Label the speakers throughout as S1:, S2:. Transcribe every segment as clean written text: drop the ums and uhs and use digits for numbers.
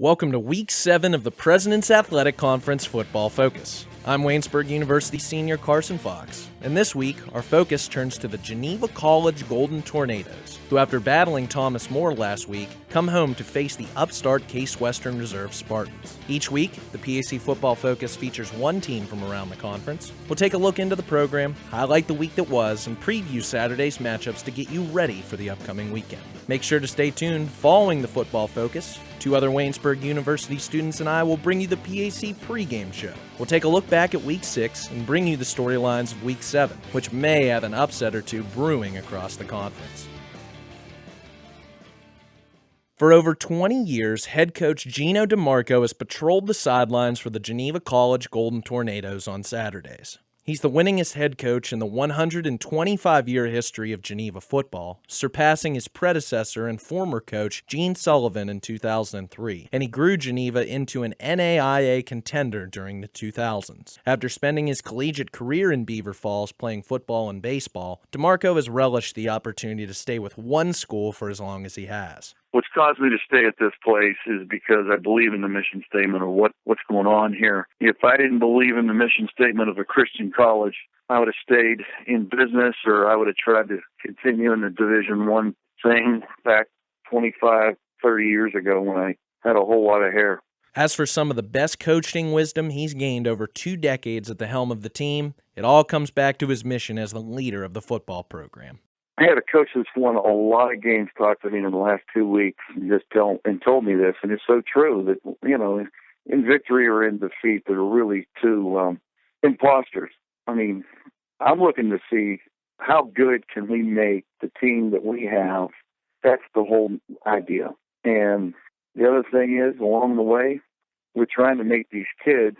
S1: Welcome to Week 7 of the President's Athletic Conference Football Focus. I'm Waynesburg University senior Carson Fox, and this week our focus turns to the Geneva College Golden Tornadoes, who after battling Thomas More last week, come home to face the upstart Case Western Reserve Spartans. Each week, the PAC Football Focus features one team from around the conference. We'll take a look into the program, highlight the week that was, and preview Saturday's matchups to get you ready for the upcoming weekend. Make sure to stay tuned following the Football Focus. Two other Waynesburg University students and I will bring you the PAC Pregame Show. We'll take a look back at Week 6 and bring you the storylines of Week 7, which may have an upset or two brewing across the conference. For over 20 years, head coach Geno DeMarco has patrolled the sidelines for the Geneva College Golden Tornadoes on Saturdays. He's the winningest head coach in the 125-year history of Geneva football, surpassing his predecessor and former coach Gene Sullivan in 2003, and he grew Geneva into an NAIA contender during the 2000s. After spending his collegiate career in Beaver Falls playing football and baseball, DeMarco has relished the opportunity to stay with one school for as long as he has.
S2: What's caused me to stay at this place is because I believe in the mission statement of what's going on here. If I didn't believe in the mission statement of a Christian college, I would have stayed in business, or I would have tried to continue in the Division I thing back 25, 30 years ago when I had a whole lot of hair.
S1: As for some of the best coaching wisdom he's gained over 2 decades at the helm of the team, it all comes back to his mission as the leader of the football program.
S2: I had a coach that's won a lot of games talk to me in the last 2 weeks and told me this, and it's so true that, in victory or in defeat, there are really two imposters. I mean, I'm looking to see how good can we make the team that we have. That's the whole idea. And the other thing is, along the way, we're trying to make these kids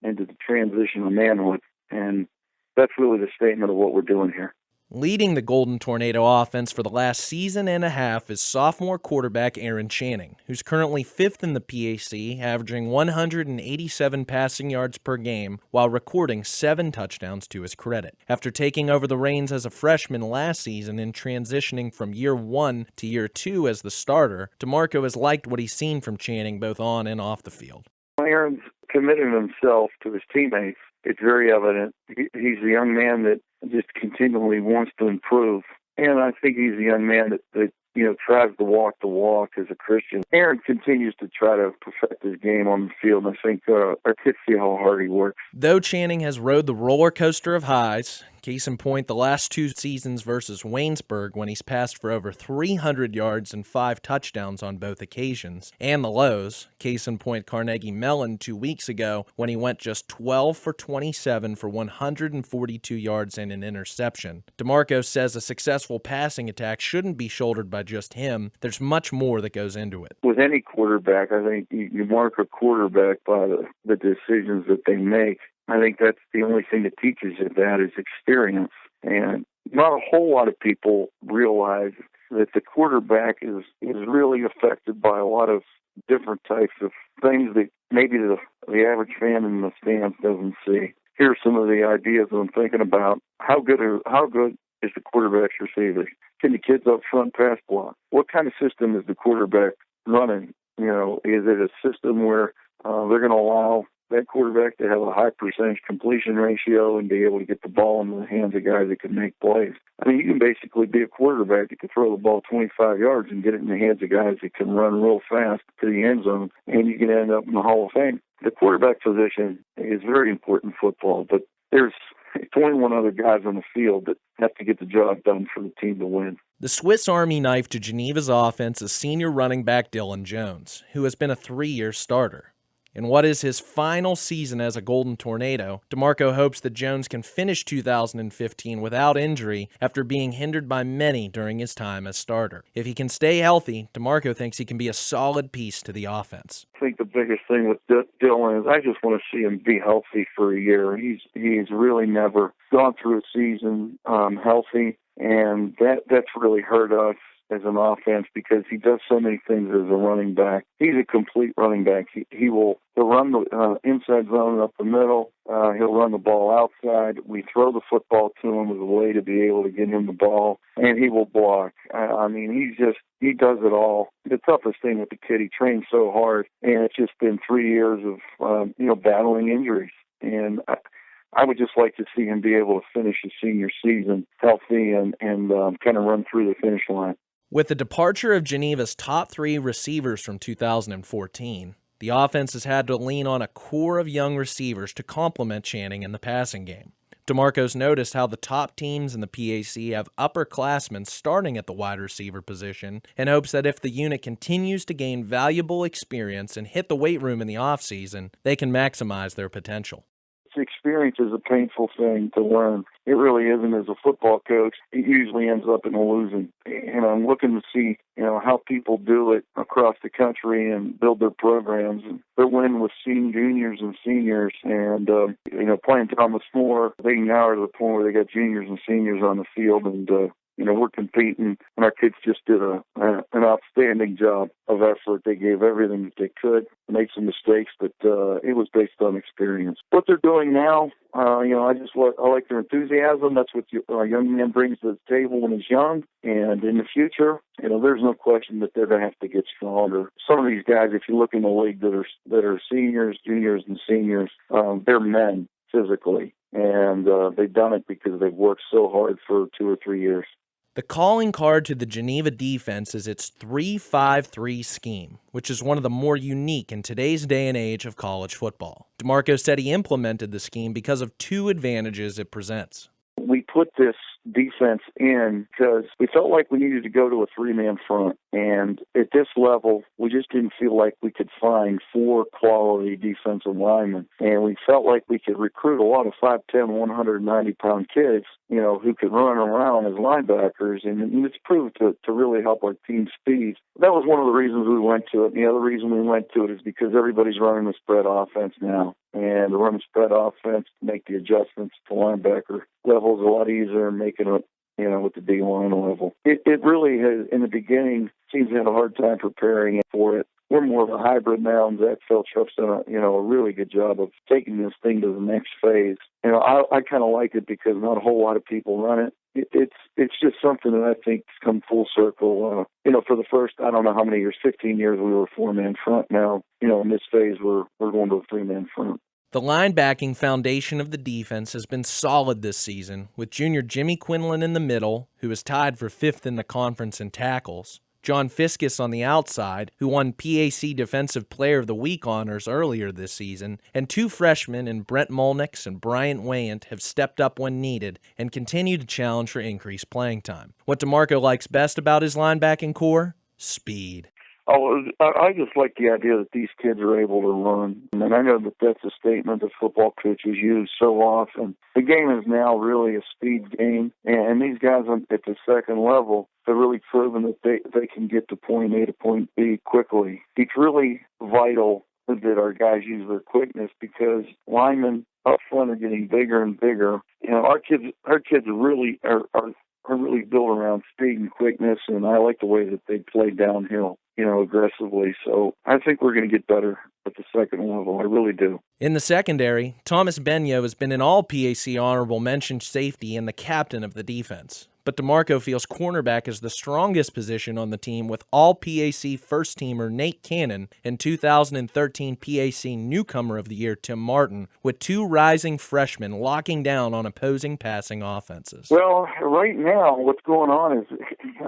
S2: into the transition of manhood, and that's really the statement of what we're doing here.
S1: Leading the Golden Tornado offense for the last season and a half is sophomore quarterback Aaron Channing, who's currently 5th in the PAC, averaging 187 passing yards per game while recording 7 touchdowns to his credit. After taking over the reins as a freshman last season and transitioning from year 1 to year 2 as the starter, DeMarco has liked what he's seen from Channing both on and off the field.
S2: Aaron's committing himself to his teammates. It's very evident. He's a young man that just continually wants to improve. And I think he's a young man that tries to walk the walk as a Christian. Aaron continues to try to perfect his game on the field, and I think our kids see how hard he works.
S1: Though Channing has rode the roller coaster of highs, case in point the last 2 seasons versus Waynesburg when he's passed for over 300 yards and 5 touchdowns on both occasions, and the lows, case in point Carnegie Mellon 2 weeks ago when he went just 12 for 27 for 142 yards and an interception. DeMarco says a successful passing attack shouldn't be shouldered by just him. There's much more that goes into it.
S2: With any quarterback, I think you mark a quarterback by the decisions that they make. I think that's the only thing that teaches you that is experience. And not a whole lot of people realize that the quarterback is really affected by a lot of different types of things that maybe the average fan in the stands doesn't see. Here's some of the ideas I'm thinking about. How good is the quarterback's receivers? Can the kids up front pass block? What kind of system is the quarterback running? Is it a system where they're going to allow that quarterback to have a high percentage completion ratio and be able to get the ball into the hands of guys that can make plays? I mean, you can basically be a quarterback that can throw the ball 25 yards and get it in the hands of guys that can run real fast to the end zone, and you can end up in the Hall of Fame. The quarterback position is very important in football, but there's 21 other guys on the field that have to get the job done for the team to win.
S1: The Swiss Army knife to Geneva's offense is senior running back Dylan Jones, who has been a 3-year starter. In what is his final season as a Golden Tornado, DeMarco hopes that Jones can finish 2015 without injury after being hindered by many during his time as starter. If he can stay healthy, DeMarco thinks he can be a solid piece to the offense.
S2: I think the biggest thing with Dylan is I just want to see him be healthy for a year. He's really never gone through a season healthy, and that's really hurt us as an offense because he does so many things as a running back. He's a complete running back. He'll run the inside zone up the middle. He'll run the ball outside. We throw the football to him as a way to be able to get him the ball, and he will block. I mean, he does it all. The toughest thing with the kid, he trains so hard, and it's just been 3 years of battling injuries. And I would just like to see him be able to finish his senior season healthy and kind of run through the finish line.
S1: With the departure of Geneva's top 3 receivers from 2014, the offense has had to lean on a core of young receivers to complement Channing in the passing game. DeMarco's noticed how the top teams in the PAC have upperclassmen starting at the wide receiver position and hopes that if the unit continues to gain valuable experience and hit the weight room in the offseason, they can maximize their potential.
S2: Experience is a painful thing to learn. It really isn't. As a football coach, it usually ends up in a losing. And I'm looking to see, how people do it across the country and build their programs. And they're winning with juniors and seniors. And, playing Thomas More, they now are to the point where they got juniors and seniors on the field. And, we're competing, and our kids just did an outstanding job of effort. They gave everything that they could, made some mistakes, but it was based on experience. What they're doing now, I like their enthusiasm. That's what a young man brings to the table when he's young. And in the future, there's no question that they're going to have to get stronger. Some of these guys, if you look in the league that are seniors, juniors, and seniors, they're men physically. And they've done it because they've worked so hard for 2 or 3 years.
S1: The calling card to the Geneva defense is its 3-5-3 scheme, which is one of the more unique in today's day and age of college football. DeMarco said he implemented the scheme because of 2 advantages it presents.
S2: We put this defense in because we felt like we needed to go to a 3-man front. And at this level, we just didn't feel like we could find 4 quality defensive linemen. And we felt like we could recruit a lot of 5'10", 190-pound kids, who could run around as linebackers. And it's proved to really help our team speed. That was one of the reasons we went to it. And the other reason we went to it is because everybody's running the spread offense now. And to run the spread offense, to make the adjustments to linebacker level is a lot easier than making it, with the D-line level. It really has, in the beginning, teams had a hard time preparing for it. We're more of a hybrid now, and Zach Felchup's done a really good job of taking this thing to the next phase. I kind of like it because not a whole lot of people run it. It's just something that I think has come full circle. For the first, I don't know how many years, 15 years, we were a 4-man front. Now, in this phase, we're going to a 3-man front.
S1: The linebacking foundation of the defense has been solid this season, with junior Jimmy Quinlan in the middle, who is tied for 5th in the conference in tackles, John Fiskus on the outside, who won PAC Defensive Player of the Week honors earlier this season, and 2 freshmen in Brent Molnix and Bryant Wayant have stepped up when needed and continue to challenge for increased playing time. What DeMarco likes best about his linebacking core? Speed.
S2: Oh, I just like the idea that these kids are able to run. And I know that that's a statement that football coaches use so often. The game is now really a speed game. And these guys at the second level have really proven that they can get to point A to point B quickly. It's really vital that our guys use their quickness because linemen up front are getting bigger and bigger. Our kids really are really built around speed and quickness, and I like the way that they play downhill, aggressively. So I think we're going to get better at the second level. I really do.
S1: In the secondary, Thomas Benyo has been an all-PAC honorable mention safety and the captain of the defense. But DeMarco feels cornerback is the strongest position on the team with all-PAC first-teamer Nate Cannon and 2013 PAC Newcomer of the Year Tim Martin, with 2 rising freshmen locking down on opposing passing offenses.
S2: Well, right now, what's going on is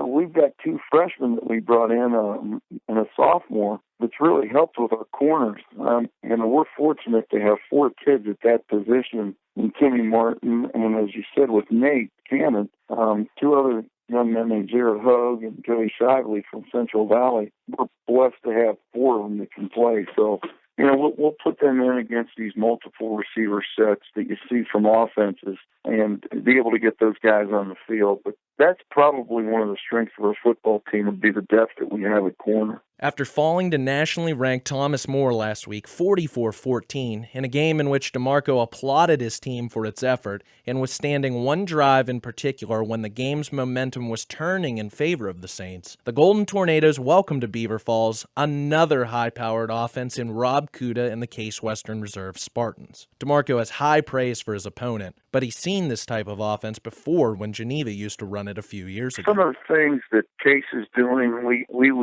S2: we've got 2 freshmen that we brought in and a sophomore that's really helped with our corners. And we're fortunate to have 4 kids at that position, and Timmy Martin, and as you said, with Nate Cannon, 2 other young men named Jared Hogue and Joey Shively from Central Valley. We're blessed to have 4 of them that can play. So, we'll put them in against these multiple receiver sets that you see from offenses and be able to get those guys on the field. But that's probably one of the strengths of our football team would be the depth that we have at corner.
S1: After falling to nationally ranked Thomas More last week 44-14 in a game in which DeMarco applauded his team for its effort and withstanding one drive in particular when the game's momentum was turning in favor of the Saints, the Golden Tornadoes welcomed to Beaver Falls another high-powered offense in Rob Kuda and the Case Western Reserve Spartans. DeMarco has high praise for his opponent, but he's seen this type of offense before when Geneva used to run it a few years ago.
S2: Some of the things that Case is doing, we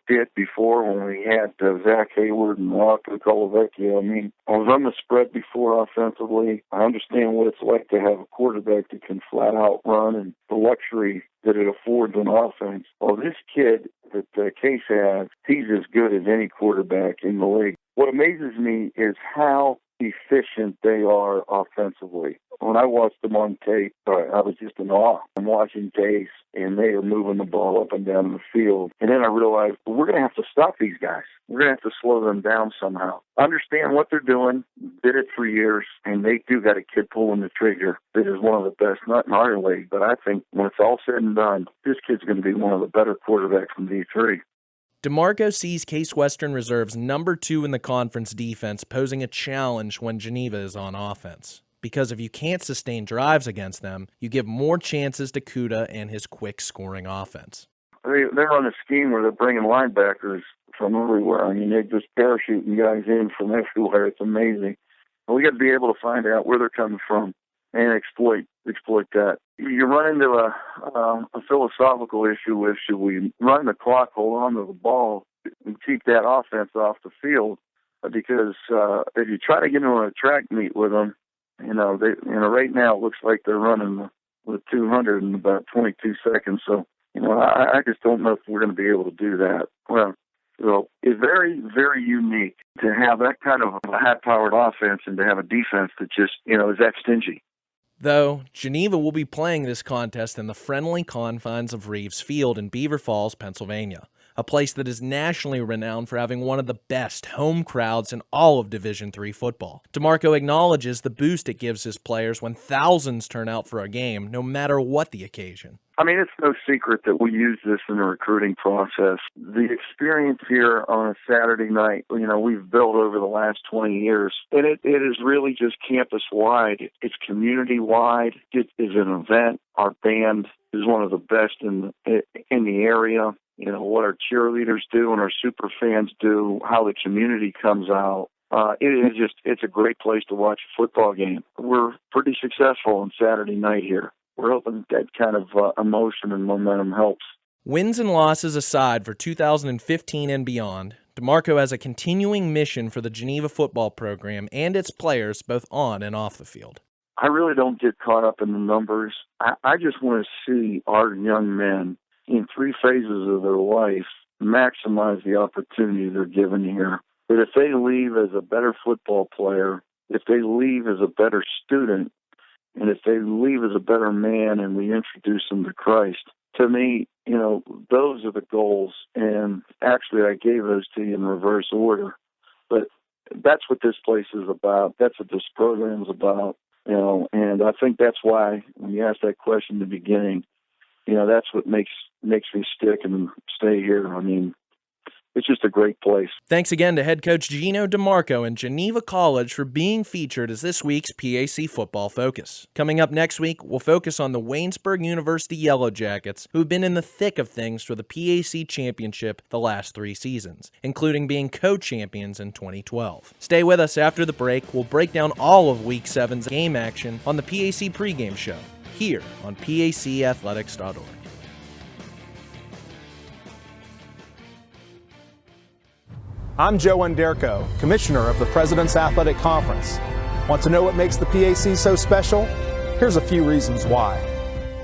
S2: did before when we had Zach Hayward and Rocco Colavecchio. I mean, I was on the spread before offensively. I understand what it's like to have a quarterback that can flat out run and the luxury that it affords an offense. Well, this kid that Case has, he's as good as any quarterback in the league. What amazes me is how efficient they are offensively. When I watched them on tape, I was just in awe. I'm watching Case, and they are moving the ball up and down the field. And then I realized, well, we're going to have to stop these guys. We're going to have to slow them down somehow. Understand what they're doing, did it for years, and they do got a kid pulling the trigger that is one of the best, not in our league, but I think when it's all said and done, this kid's going to be one of the better quarterbacks in D3.
S1: DeMarco sees Case Western Reserve's number 2 in the conference defense posing a challenge when Geneva is on offense. Because if you can't sustain drives against them, you give more chances to Kuda and his quick scoring offense.
S2: They're on a scheme where they're bringing linebackers from everywhere. I mean, they're just parachuting guys in from everywhere. It's amazing. We got to be able to find out where they're coming from and exploit that. You run into a philosophical issue with, should we run the clock, hold on to the ball, and keep that offense off the field? Because if you try to get into a track meet with them, right now it looks like they're running with 200 in about 22 seconds. So, I just don't know if we're going to be able to do that. Well, it's very, very unique to have that kind of a high-powered offense and to have a defense that just, is that stingy.
S1: Though, Geneva will be playing this contest in the friendly confines of Reeves Field in Beaver Falls, Pennsylvania, a place that is nationally renowned for having one of the best home crowds in all of Division III football. DeMarco acknowledges the boost it gives his players when thousands turn out for a game, no matter what the occasion.
S2: I mean, it's no secret that we use this in the recruiting process. The experience here on a Saturday night, we've built over the last 20 years, and it is really just campus-wide. It's community-wide. It is an event. Our band is one of the best in the area. What our cheerleaders do and our super fans do, how the community comes out. It's a great place to watch a football game. We're pretty successful on Saturday night here. We're hoping that kind of emotion and momentum helps.
S1: Wins and losses aside for 2015 and beyond, DeMarco has a continuing mission for the Geneva football program and its players both on and off the field.
S2: I really don't get caught up in the numbers. I just want to see our young men in 3 phases of their life maximize the opportunity they're given here. But if they leave as a better football player, if they leave as a better student, and if they leave as a better man and we introduce them to Christ, to me, those are the goals. And actually, I gave those to you in reverse order. But that's what this place is about. That's what this program is about. And I think that's why when you asked that question in the beginning, that's what makes me stick and stay here. I mean, it's just a great place.
S1: Thanks again to head coach Geno DeMarco and Geneva College for being featured as this week's PAC Football Focus. Coming up next week, we'll focus on the Waynesburg University Yellow Jackets, who've been in the thick of things for the PAC Championship the last 3 seasons, including being co-champions in 2012. Stay with us after the break. We'll break down all of Week 7's game action on the PAC Pregame Show, here on PACathletics.org.
S3: I'm Joe Anderko, Commissioner of the President's Athletic Conference. Want to know what makes the PAC so special? Here's a few reasons why.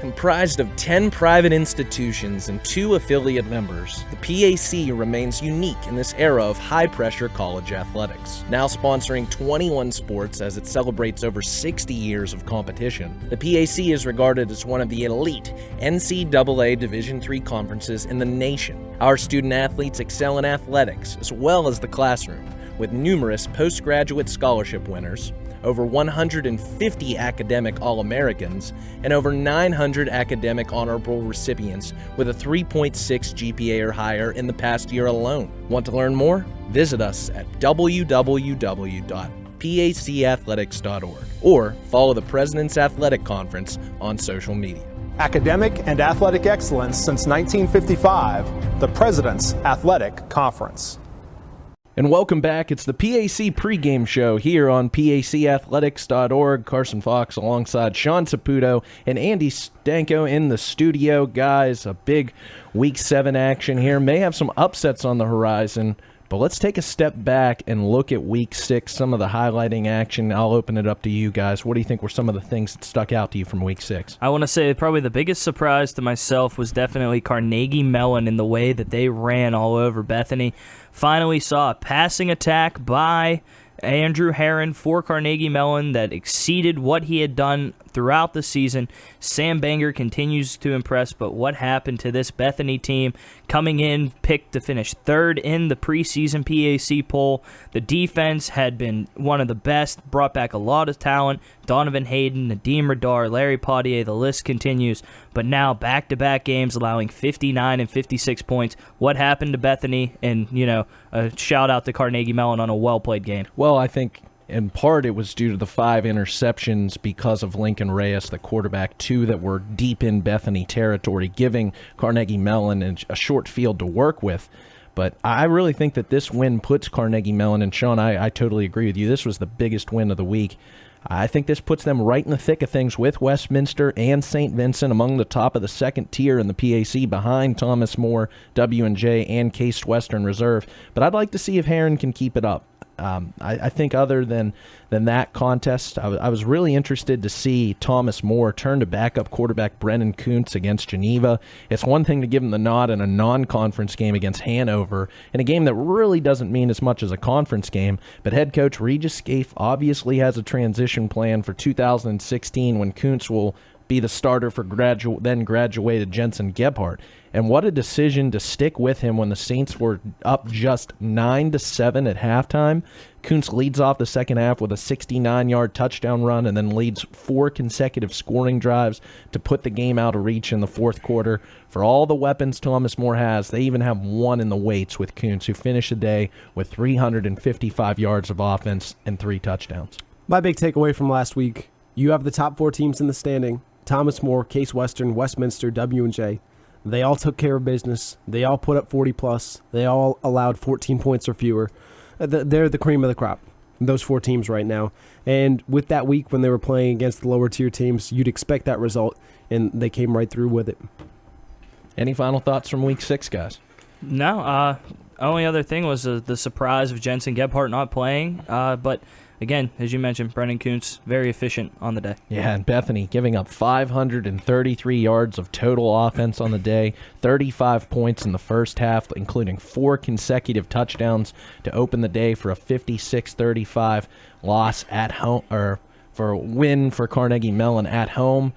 S1: Comprised of 10 private institutions and 2 affiliate members, the PAC remains unique in this era of high-pressure college athletics. Now sponsoring 21 sports as it celebrates over 60 years of competition, the PAC is regarded as one of the elite NCAA Division III conferences in the nation. Our student-athletes excel in athletics as well as the classroom, with numerous postgraduate scholarship winners, over 150 academic All-Americans, and over 900 academic honorable recipients with a 3.6 GPA or higher in the past year alone. Want to learn more? Visit us at www.pacathletics.org or follow the President's Athletic Conference on social media.
S3: Academic and athletic excellence since 1955, the President's Athletic Conference.
S1: And welcome back. It's the PAC Pregame Show here on PACathletics.org. Carson Fox alongside Sean Saputo and Andy Stanko in the studio. Guys, a big Week 7 action here. May have some upsets on the horizon, but let's take a step back and look at Week 6, some of the highlighting action. I'll open it up to you guys. What do you think were some of the things that stuck out to you from Week 6?
S4: I want to say probably the biggest surprise to myself was definitely Carnegie Mellon in the way that they ran all over Bethany. Finally saw a passing attack by Andrew Herron for Carnegie Mellon that exceeded what he had done throughout the season. Sam Banger continues to impress, but what happened to this Bethany team coming in, picked to finish third in the preseason PAC poll? The defense had been one of the best, brought back a lot of talent. Donovan Hayden, Nadeem Radar, Larry Potier, the list continues. But now back-to-back games allowing 59 and 56 points. What happened to Bethany? And, a shout-out to Carnegie Mellon on a well-played game.
S1: Well, I think in part it was due to the 5 interceptions because of Lincoln Reyes, the quarterback, 2 that were deep in Bethany territory, giving Carnegie Mellon a short field to work with. But I really think that this win puts Carnegie Mellon, and Sean, I totally agree with you, this was the biggest win of the week. I think this puts them right in the thick of things with Westminster and St. Vincent among the top of the second tier in the PAC behind Thomas More, W&J, and Case Western Reserve. But I'd like to see if Herron can keep it up. I think other than that contest, I was really interested to see Thomas More turn to backup quarterback Brennan Kuntz against Geneva. It's one thing to give him the nod in a non-conference game against Hanover, in a game that really doesn't mean as much as a conference game, but head coach Regis Scaife obviously has a transition plan for 2016 when Kuntz will be the starter for then graduated Jensen Gebhardt. And what a decision to stick with him when the Saints were up just 9-7 at halftime. Kuntz leads off the second half with a 69-yard touchdown run and then leads 4 consecutive scoring drives to put the game out of reach in the fourth quarter. For all the weapons Thomas More has, they even have one in the weights with Kuntz, who finished the day with 355 yards of offense and 3 touchdowns.
S5: My big takeaway from last week, you have the top 4 teams in the standing: Thomas More, Case Western, Westminster, W&J. They all took care of business. They all put up 40-plus. They all allowed 14 points or fewer. They're the cream of the crop, those 4 teams right now. And with that week when they were playing against the lower-tier teams, you'd expect that result, and they came right through with it.
S1: Any final thoughts from Week 6, guys?
S4: No. Only other thing was the surprise of Jensen Gebhardt not playing. But again, as you mentioned, Brennan Kuntz, very efficient on the day.
S1: Yeah, and Bethany giving up 533 yards of total offense on the day, 35 points in the first half, including 4 consecutive touchdowns to open the day for a 56-35 loss at home, or for a win for Carnegie Mellon at home.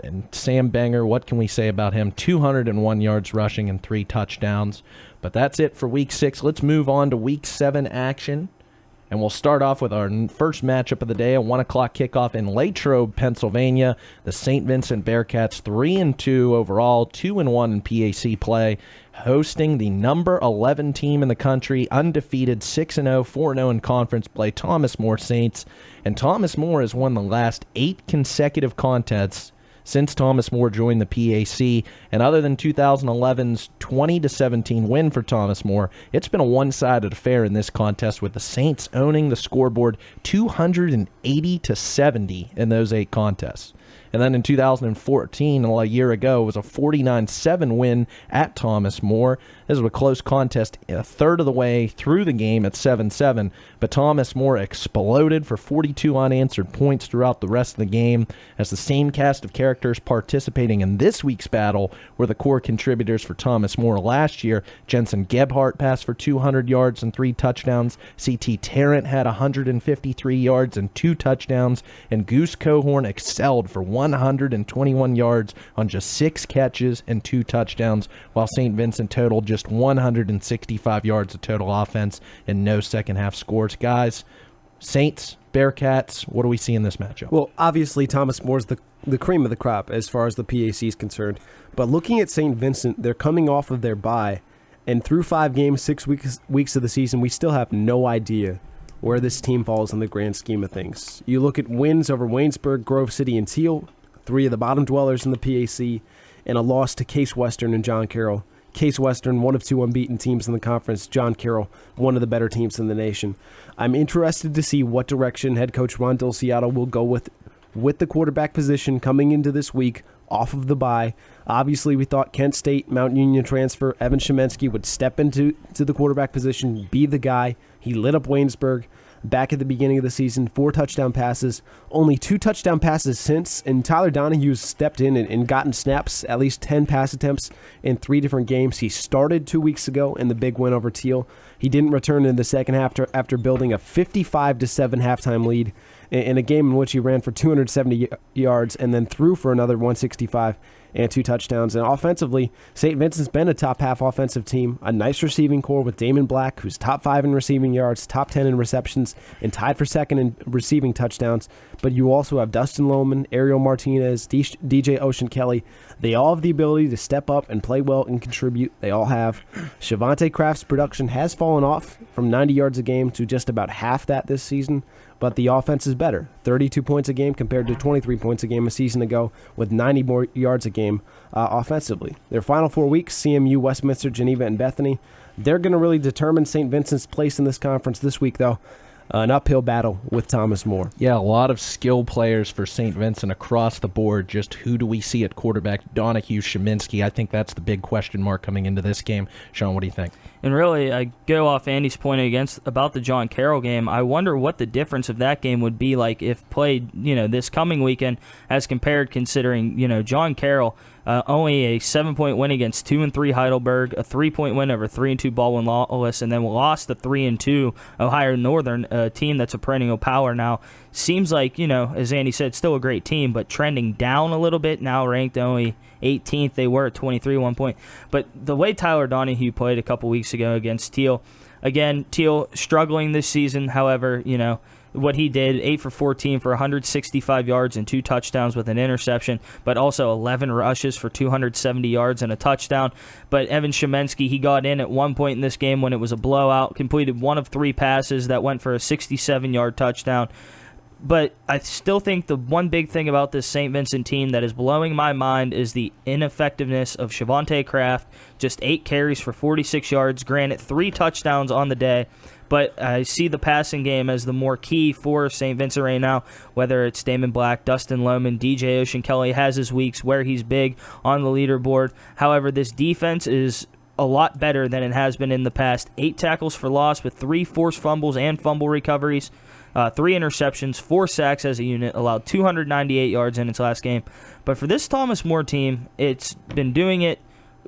S1: And Sam Banger, what can we say about him? 201 yards rushing and 3 touchdowns. But that's it for Week 6. Let's move on to Week 7 action. And we'll start off with our first matchup of the day, a 1 o'clock kickoff in Latrobe, Pennsylvania. The St. Vincent Bearcats 3-2 overall, 2-1 in PAC play, hosting the number 11 team in the country, undefeated, 6-0, 4-0 in conference play, Thomas More Saints. And Thomas More has won the last 8 consecutive contests since Thomas More joined the PAC, and other than 2011's 20-17 win for Thomas More, it's been a one-sided affair in this contest, with the Saints owning the scoreboard 280-70 in those 8 contests. And then in 2014, a year ago, it was a 49-7 win at Thomas More. This was a close contest a third of the way through the game at 7-7, but Thomas More exploded for 42 unanswered points throughout the rest of the game, as the same cast of characters participating in this week's battle were the core contributors for Thomas More last year. Jensen Gebhardt passed for 200 yards and 3 touchdowns. C.T. Tarrant had 153 yards and 2 touchdowns, and Goose Cohorn excelled for 121 yards on just 6 catches and 2 touchdowns, while St. Vincent totaled just 165 yards of total offense and no second half scores. Guys, Saints, Bearcats, what do we see in this matchup?
S5: Well, obviously, Thomas Moore's the cream of the crop as far as the PAC is concerned. But looking at St. Vincent, they're coming off of their bye, and through 5 games, 6 weeks of the season, we still have no idea where this team falls in the grand scheme of things. You look at wins over Waynesburg, Grove City, and Teal, 3 of the bottom dwellers in the PAC, and a loss to Case Western and John Carroll. Case Western, one of 2 unbeaten teams in the conference. John Carroll, one of the better teams in the nation. I'm interested to see what direction head coach Ron Dulciato will go with the quarterback position coming into this week off of the bye. Obviously, we thought Kent State, Mount Union transfer, Evan Shemensky would step into the quarterback position, be the guy. He lit up Waynesburg back at the beginning of the season, 4 touchdown passes, only 2 touchdown passes since, and Tyler Donohue's stepped in and gotten snaps, at least 10 pass attempts in 3 different games. He started 2 weeks ago in the big win over Teal. He didn't return in the second half after building a 55-7 halftime lead in a game in which he ran for 270 yards and then threw for another 165 and 2 touchdowns. And offensively, St. Vincent's been a top-half offensive team, a nice receiving core with Damon Black, who's top 5 in receiving yards, top 10 in receptions, and tied for second in receiving touchdowns. But you also have Dustin Lohman, Ariel Martinez, DJ Ocean Kelly. They all have the ability to step up and play well and contribute. They all have. Shavonte Kraft's production has fallen off from 90 yards a game to just about half that this season, but the offense is better. 32 points a game compared to 23 points a game a season ago, with 90 more yards a game offensively. Their final 4 weeks, CMU, Westminster, Geneva, and Bethany. They're going to really determine St. Vincent's place in this conference this week, though. An uphill battle with Thomas More.
S1: Yeah, a lot of skill players for St. Vincent across the board. Just who do we see at quarterback? Donahue, Sheminsky. I think that's the big question mark coming into this game. Sean, what do you think?
S4: And really, I go off Andy's point about the John Carroll game. I wonder what the difference of that game would be like if played, this coming weekend as compared, considering, John Carroll, only a 7-point win against 2-3 Heidelberg, a 3-point win over 3-2 Baldwin-Lawless, and then lost the 3-2 Ohio Northern, a team that's a perennial power now. Seems like, as Andy said, still a great team, but trending down a little bit, now ranked only 18th. They were at 23 at one point. But the way Tyler Donahue played a couple weeks ago against Teal, again, Teal struggling this season, however, what he did, 8 for 14 for 165 yards and 2 touchdowns with an interception, but also 11 rushes for 270 yards and a touchdown. But Evan Shemensky, he got in at one point in this game when it was a blowout, completed 1 of 3 passes that went for a 67-yard touchdown. But I still think the one big thing about this St. Vincent team that is blowing my mind is the ineffectiveness of Shavonte Kraft. Just 8 carries for 46 yards, granted 3 touchdowns on the day. But I see the passing game as the more key for St. Vincent right now, whether it's Damon Black, Dustin Lohman, DJ Ocean Kelly has his weeks where he's big on the leaderboard. However, this defense is a lot better than it has been in the past. 8 tackles for loss with 3 forced fumbles and fumble recoveries. 3 interceptions, 4 sacks as a unit, allowed 298 yards in its last game. But for this Thomas More team, it's been doing it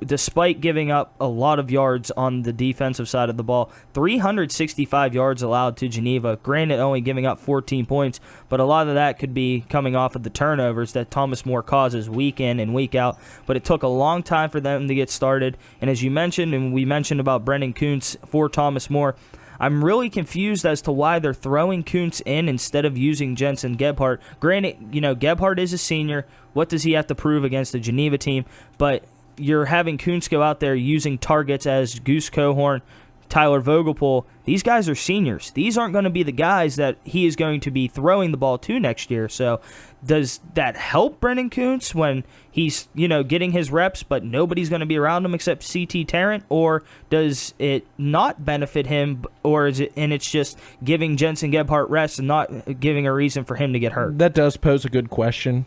S4: despite giving up a lot of yards on the defensive side of the ball. 365 yards allowed to Geneva, granted only giving up 14 points, but a lot of that could be coming off of the turnovers that Thomas More causes week in and week out. But it took a long time for them to get started. And as you mentioned, and we mentioned about Brendan Kuntz for Thomas More, I'm really confused as to why they're throwing Kuntz in instead of using Jensen Gebhardt. Granted, Gebhardt is a senior. What does he have to prove against the Geneva team? But you're having Kuntz go out there using targets as Goose Cohorn, Tyler Vogelpohl. These guys are seniors. These aren't going to be the guys that he is going to be throwing the ball to next year. So does that help Brendan Kuntz when he's, getting his reps, but nobody's going to be around him except C.T. Tarrant? Or does it not benefit him, or is it, and it's just giving Jensen Gebhardt rest and not giving a reason for him to get hurt?
S1: That does pose a good question.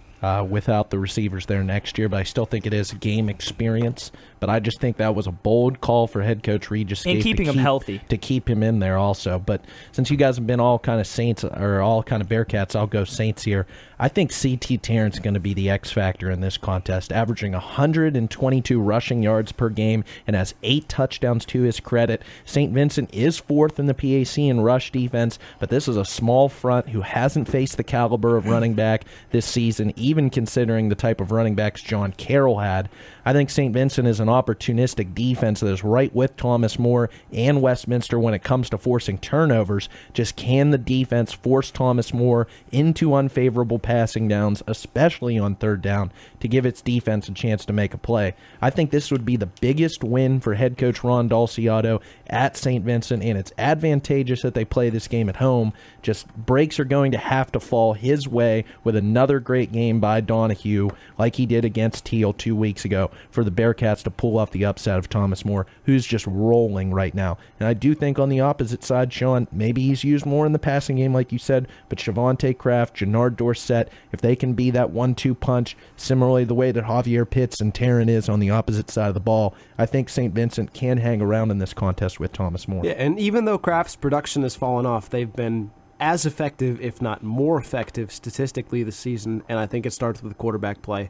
S1: Without the receivers there next year, but I still think it is a game experience. But I just think that was a bold call for head coach Reed, just
S4: and keeping him healthy,
S1: to keep him in there also. But since you guys have been all kind of Saints or all kind of Bearcats, I'll go Saints here. I think C.T. Tarrant's going to be the X factor in this contest, averaging 122 rushing yards per game and has 8 touchdowns to his credit. St. Vincent is 4th in the PAC in rush defense, but this is a small front who hasn't faced the caliber of running back this season, even considering the type of running backs John Carroll had. I think St. Vincent is an opportunistic defense that is right with Thomas More and Westminster when it comes to forcing turnovers. Just can the defense force Thomas More into unfavorable passing downs, especially on third down, to give its defense a chance to make a play? I think this would be the biggest win for head coach Ron Dalciato at St. Vincent, and it's advantageous that they play this game at home. Just breaks are going to have to fall his way with another great game by Donahue, like he did against Teal 2 weeks ago, for the Bearcats to pull off the upset of Thomas More, who's just rolling right now. And I do think on the opposite side, Sean, maybe he's used more in the passing game, like you said, but Shavonte Kraft, Jannard Dorsett, if they can be that 1-2 punch, similarly the way that Javier Pitts and Taryn is on the opposite side of the ball, I think St. Vincent can hang around in this contest with Thomas More.
S5: Yeah, and even though Kraft's production has fallen off, they've been as effective, if not more effective, statistically this season, and I think it starts with quarterback play.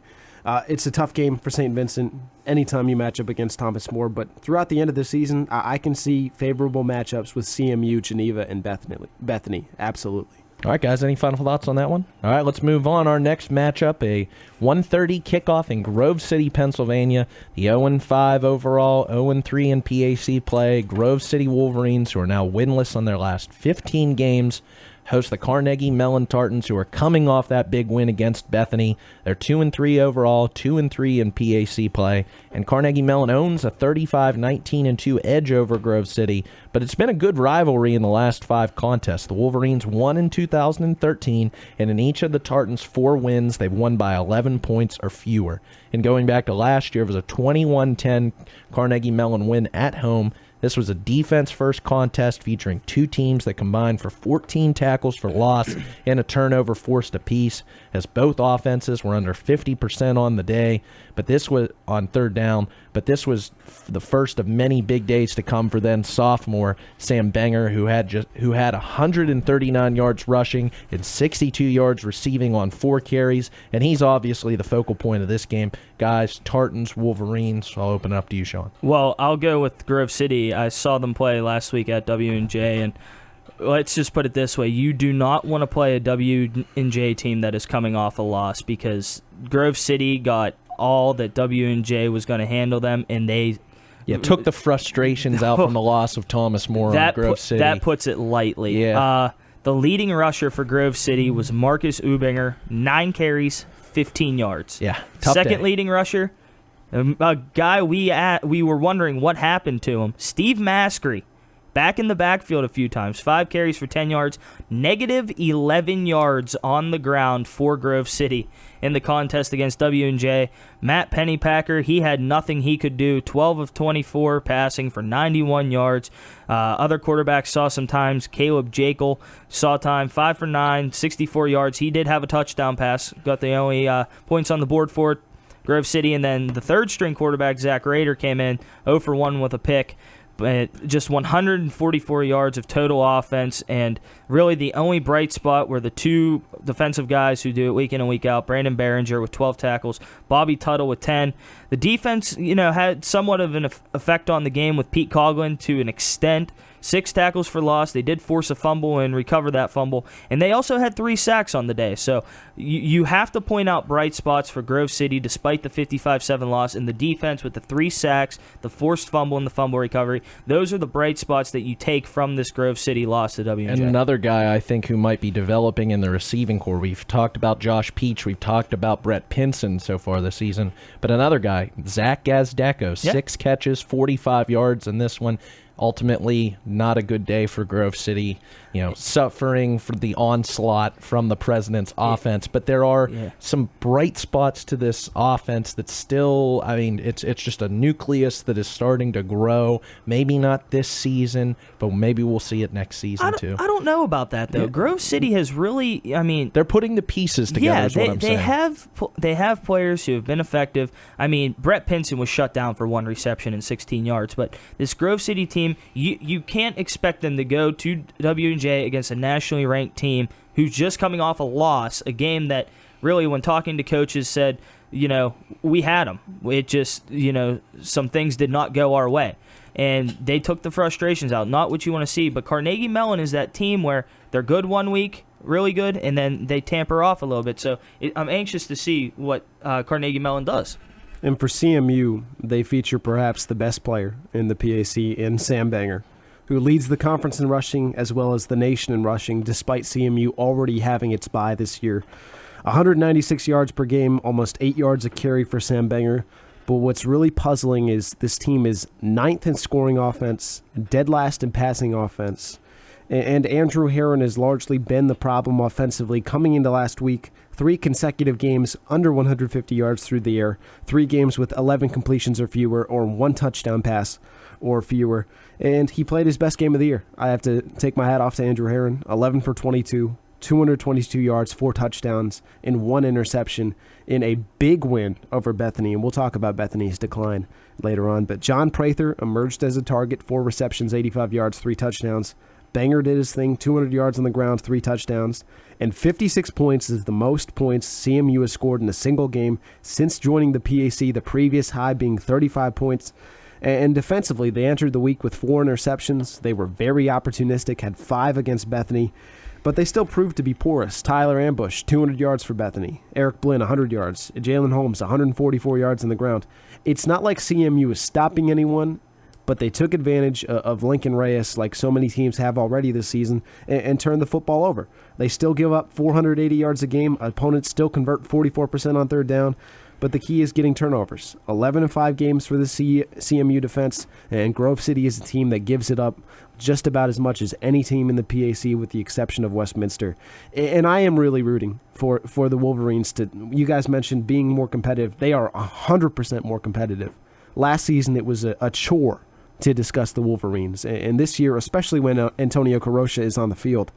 S5: It's a tough game for St. Vincent anytime you match up against Thomas More, but throughout the end of the season, I can see favorable matchups with CMU, Geneva, and Bethany. Absolutely.
S1: All right, guys, any final thoughts on that one? All right, let's move on. Our next matchup, a 1:30 kickoff in Grove City, Pennsylvania. The 0-5 overall, 0-3 in PAC play. Grove City Wolverines, who are now winless on their last 15 games, host the Carnegie Mellon Tartans, who are coming off that big win against Bethany. They're 2-3 overall, 2-3 in PAC play, and Carnegie Mellon owns a 35-19-2 edge over Grove City, but it's been a good rivalry in the last 5 contests. The Wolverines won in 2013, and in each of the Tartans' 4 wins, they've won by 11 points or fewer. And going back to last year, it was a 21-10 Carnegie Mellon win at home. This was a defense-first contest featuring 2 teams that combined for 14 tackles for loss and a turnover forced apiece, as both offenses were under 50% on the day. But this was on third down. But this was the first of many big days to come for then sophomore Sam Benger, who had 139 yards rushing and 62 yards receiving on 4 carries, and he's obviously the focal point of this game. Guys, Tartans, Wolverines. I'll open it up to you, Sean.
S4: Well, I'll go with Grove City. I saw them play last week at W&J, and let's just put it this way. You do not want to play a W&J team that is coming off a loss, because Grove City got all that W&J was going to handle them, and they
S1: took the frustrations out from the loss of Thomas More on Grove City.
S4: That puts it lightly.
S1: Yeah.
S4: The leading rusher for Grove City was Marcus Ubinger, 9 carries, 15 yards.
S1: Yeah, tough
S4: Second
S1: day.
S4: leading rusher, a guy we were wondering what happened to him, Steve Maskery, back in the backfield a few times, 5 carries for 10 yards, negative 11 yards on the ground for Grove City in the contest against W&J. Matt Pennypacker, he had nothing he could do, 12 of 24 passing for 91 yards. Other quarterbacks saw some times. Caleb Jekyll saw time, 5 for 9, 64 yards. He did have a touchdown pass, got the only points on the board for it, Grove City. And then the third-string quarterback, Zach Rader, came in 0 for 1 with a pick. But just 144 yards of total offense, and really the only bright spot were the 2 defensive guys who do it week in and week out, Brandon Behringer with 12 tackles, Bobby Tuttle with 10. The defense, had somewhat of an effect on the game with Pete Coughlin to an extent. 6 tackles for loss. They did force a fumble and recover that fumble. And they also had 3 sacks on the day. So you have to point out bright spots for Grove City despite the 55-7 loss. And the defense with the 3 sacks, the forced fumble, and the fumble recovery. Those are the bright spots that you take from this Grove City loss to W&J.
S1: And another guy I think who might be developing in the receiving corps. We've talked about Josh Peach. We've talked about Brett Pinson so far this season. But another guy, Zach Gazdeco, 6 catches, 45 yards in this one. Ultimately, not a good day for Grove City, suffering for the onslaught from the President's offense. But there are some bright spots to this offense that still, it's just a nucleus that is starting to grow. Maybe not this season, but maybe we'll see it next season too.
S4: I don't know about that, though. Yeah. Grove City has really,
S1: they're putting the pieces together is what I'm saying.
S4: They have players who have been effective. Brett Pinson was shut down for 1 reception and 16 yards, but this Grove City team, you can't expect them to go to W&J against a nationally ranked team who's just coming off a loss, a game that really, when talking to coaches, said, we had them. It just, some things did not go our way. And they took the frustrations out. Not what you want to see, but Carnegie Mellon is that team where they're good one week, really good, and then they tamper off a little bit. So I'm anxious to see what Carnegie Mellon does.
S5: And for CMU, they feature perhaps the best player in the PAC in Sam Banger, who leads the conference in rushing as well as the nation in rushing, despite CMU already having its bye this year. 196 yards per game, almost 8 yards a carry for Sam Banger. But what's really puzzling is this team is 9th in scoring offense, dead last in passing offense. And Andrew Herron has largely been the problem offensively coming into last week. 3 consecutive games under 150 yards through the air, 3 games with 11 completions or fewer, or 1 touchdown pass or fewer. And he played his best game of the year. I have to take my hat off to Andrew Herron. 11 for 22, 222 yards, 4 touchdowns, and 1 interception in a big win over Bethany. And we'll talk about Bethany's decline later on. But John Prather emerged as a target, 4 receptions, 85 yards, 3 touchdowns. Banger did his thing, 200 yards on the ground, 3 touchdowns, and 56 points is the most points CMU has scored in a single game since joining the PAC, the previous high being 35 points. And defensively, they entered the week with 4 interceptions. They were very opportunistic, had 5 against Bethany, but they still proved to be porous. Tyler Ambush, 200 yards for Bethany. Eric Blinn, 100 yards. Jalen Holmes, 144 yards on the ground. It's not like CMU is stopping anyone, but they took advantage of Lincoln Reyes, like so many teams have already this season, and turned the football over. They still give up 480 yards a game. Opponents still convert 44% on third down, but the key is getting turnovers. 11-5 games for the CMU defense, and Grove City is a team that gives it up just about as much as any team in the PAC with the exception of Westminster. And I am really rooting for the Wolverines to, you guys mentioned being more competitive. They are 100% more competitive. Last season it was a chore to discuss the Wolverines. And this year, especially when Antonio Carosha is on the field,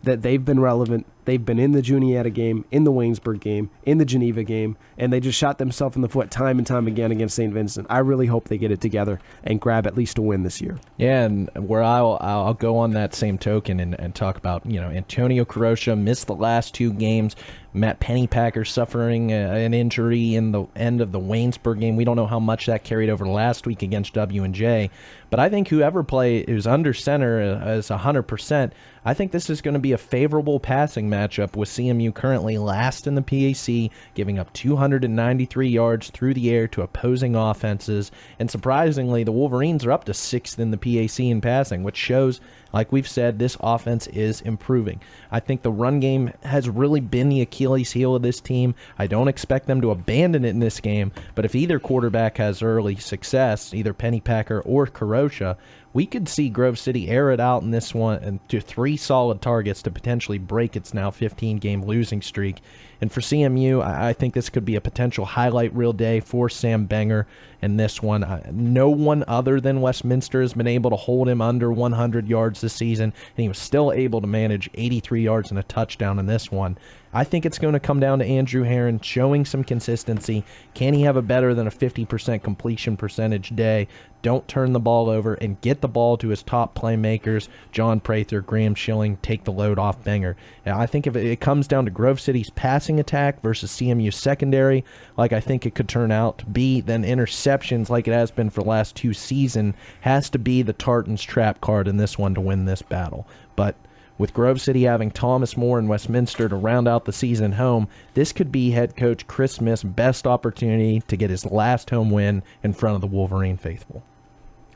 S5: that they've been relevant. They've been in the Juniata game, in the Waynesburg game, in the Geneva game, and they just shot themselves in the foot time and time again against St. Vincent. I really hope they get it together and grab at least a win this year.
S1: Yeah, and where I'll go on that same token and talk about, Antonio Carosha missed the last 2 games. Matt Pennypacker suffering an injury in the end of the Waynesburg game. We don't know how much that carried over last week against W&J, but I think whoever who's under center is 100%. I think this is going to be a favorable passing matchup with CMU currently last in the PAC, giving up 293 yards through the air to opposing offenses. And surprisingly, the Wolverines are up to 6th in the PAC in passing, which shows, like we've said, this offense is improving. I think the run game has really been the Achilles heel of this team. I don't expect them to abandon it in this game, but if either quarterback has early success, either Pennypacker or Carosha, we could see Grove City air it out in this one and to 3 solid targets to potentially break its now 15-game losing streak. And for CMU, I think this could be a potential highlight reel day for Sam Banger in this one. No one other than Westminster has been able to hold him under 100 yards this season, and he was still able to manage 83 yards and a touchdown in this one. I think it's going to come down to Andrew Herron showing some consistency. Can he have a better than a 50% completion percentage day? Don't turn the ball over and get the ball to his top playmakers, John Prather, Graham Schilling, take the load off Banger. And I think if it comes down to Grove City's passing attack versus CMU's secondary, like I think it could turn out to be, then interceptions, like it has been for the last 2 seasons, has to be the Tartans' trap card in this one to win this battle. But with Grove City having Thomas More and Westminster to round out the season home, this could be head coach Chris Smith's best opportunity to get his last home win in front of the Wolverine faithful.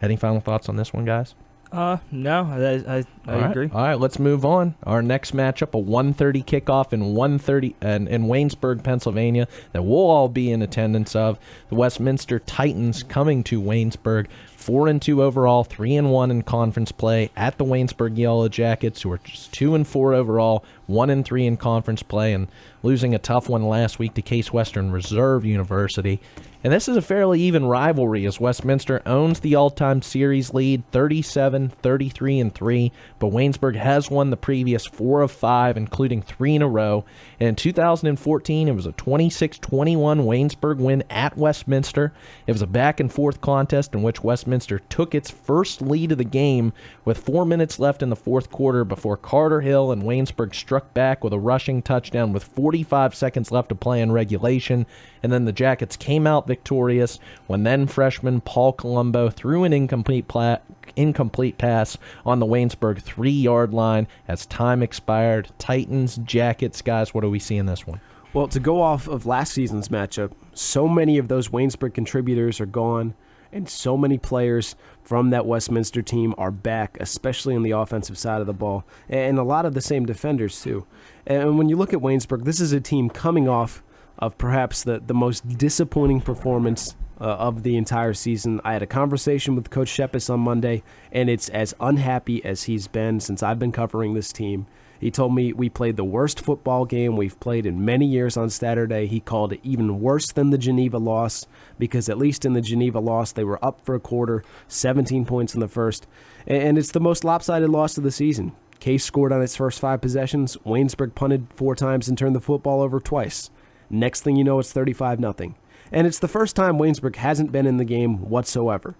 S1: Any final thoughts on this one, guys?
S4: No, I agree.
S1: All right, let's move on. Our next matchup, a 1:30 kickoff in Waynesburg, Pennsylvania, that we'll all be in attendance of. The Westminster Titans coming to Waynesburg, 4-2 overall, 3-1 in conference play at the Waynesburg Yellow Jackets, who are just 2-4 overall, 1-3 in conference play, and losing a tough one last week to Case Western Reserve University. And this is a fairly even rivalry as Westminster owns the all-time series lead, 37-33-3, but Waynesburg has won the previous 4 of 5, including 3 in a row. And in 2014, it was a 26-21 Waynesburg win at Westminster. It was a back-and-forth contest in which Westminster took its first lead of the game with 4 minutes left in the fourth quarter before Carter Hill and Waynesburg struck back with a rushing touchdown with 45 seconds left to play in regulation. And then the Jackets came out victorious when then freshman Paul Colombo threw an incomplete pass on the Waynesburg 3-yard line as time expired. Titans, Jackets, guys, what do we see in this one?
S5: Well, to go off of last season's matchup, so many of those Waynesburg contributors are gone, and so many players from that Westminster team are back, especially on the offensive side of the ball, and a lot of the same defenders too. And when you look at Waynesburg, this is a team coming off of perhaps the most disappointing performance of the entire season. I had a conversation with Coach Shepis on Monday, and it's as unhappy as he's been since I've been covering this team. He told me we played the worst football game we've played in many years on Saturday. He called it even worse than the Geneva loss, because at least in the Geneva loss, they were up for a quarter, 17 points in the first. And it's the most lopsided loss of the season. Case scored on its first 5 possessions. Waynesburg punted 4 times and turned the football over twice. Next thing you know, it's 35-0. And it's the first time Waynesburg hasn't been in the game whatsoever.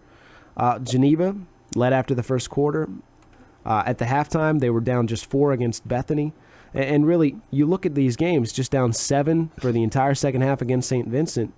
S5: Geneva led after the first quarter. At the halftime, they were down just 4 against Bethany. And really, you look at these games, just down 7 for the entire second half against St. Vincent.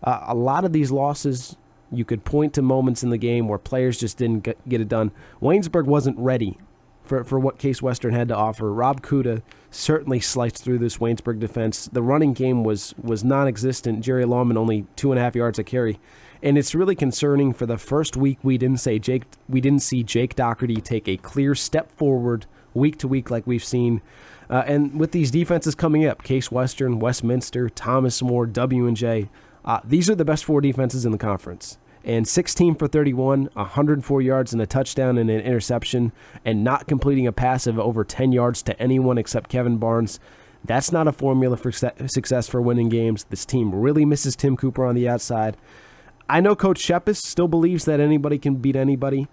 S5: A lot of these losses, you could point to moments in the game where players just didn't get it done. Waynesburg wasn't ready for what Case Western had to offer. Rob Kuda certainly sliced through this Waynesburg defense. The running game was non-existent. Jerry Lawman only 2.5 yards a carry. And it's really concerning. For the first week, we didn't see Jake Doherty take a clear step forward week to week like we've seen. And with these defenses coming up, Case Western, Westminster, Thomas More, W&J, these are the best 4 defenses in the conference. And 16 for 31, 104 yards and a touchdown and an interception, and not completing a pass of over 10 yards to anyone except Kevin Barnes. That's not a formula for success for winning games. This team really misses Tim Cooper on the outside. I know Coach Shepis still believes that anybody can beat anybody,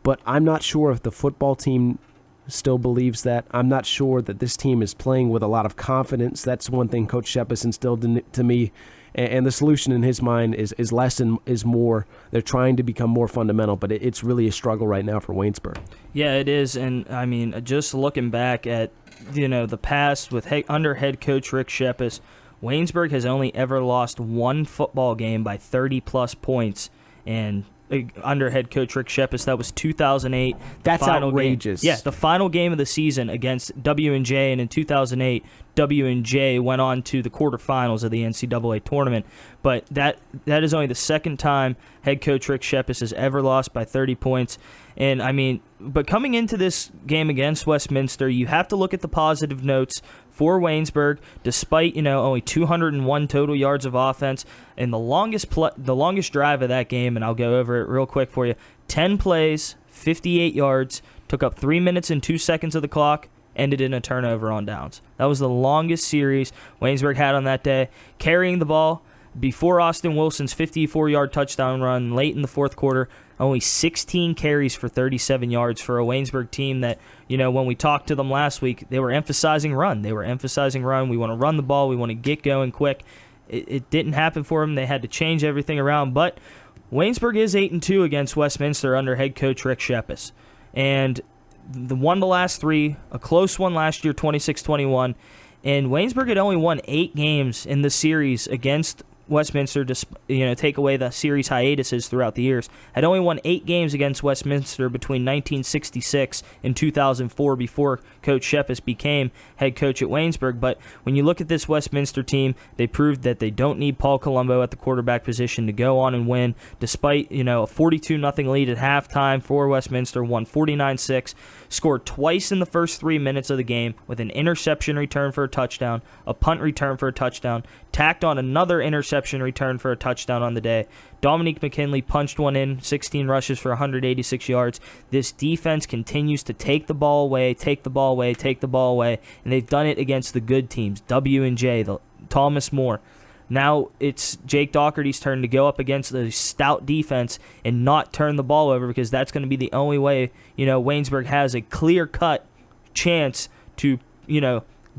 S5: but I'm not sure if the football team still believes that. I'm not sure that this team is playing with a lot of confidence. That's one thing Coach Shepis instilled to me, and the solution in his mind is less and is more. They're trying to become more fundamental, but it's really a struggle right now for Waynesburg.
S4: Yeah, it is, and I mean, just looking back at the past with under head coach Rick Shepis, Waynesburg has only ever lost 1 football game by 30-plus points, and under head coach Rick Shepis, that was 2008.
S5: That's outrageous.
S4: Game. Yeah, the final game of the season against W&J, and in 2008, W&J went on to the quarterfinals of the NCAA tournament. But that is only the second time head coach Rick Shepis has ever lost by 30 points. And, I mean, but coming into this game against Westminster, you have to look at the positive notes for Waynesburg, despite only 201 total yards of offense, and the longest drive of that game, and I'll go over it real quick for you. 10 plays, 58 yards, took up 3 minutes and 2 seconds of the clock, ended in a turnover on downs. That was the longest series Waynesburg had on that day, carrying the ball. Before Austin Wilson's 54-yard touchdown run late in the fourth quarter, only 16 carries for 37 yards for a Waynesburg team that, when we talked to them last week, they were emphasizing run. We want to run the ball. We want to get going quick. It didn't happen for them. They had to change everything around. But Waynesburg is 8-2 against Westminster under head coach Rick Shepis. And won the last 3, a close one last year, 26-21. And Waynesburg had only won 8 games in the series against Westminster, take away the series hiatuses throughout the years, had only won 8 games against Westminster between 1966 and 2004 before Coach Shepis became head coach at Waynesburg. But when you look at this Westminster team, they proved that they don't need Paul Colombo at the quarterback position to go on and win, despite a 42-0 lead at halftime for Westminster, won 49-6, scored twice in the first 3 minutes of the game with an interception return for a touchdown, a punt return for a touchdown, tacked on another interception return for a touchdown on the day. Dominique McKinley punched one in, 16 rushes for 186 yards. This defense continues to take the ball away, and they've done it against the good teams, W&J, Thomas More. Now it's Jake Doherty's turn to go up against the stout defense and not turn the ball over, because that's going to be the only way, Waynesburg has a clear-cut chance to,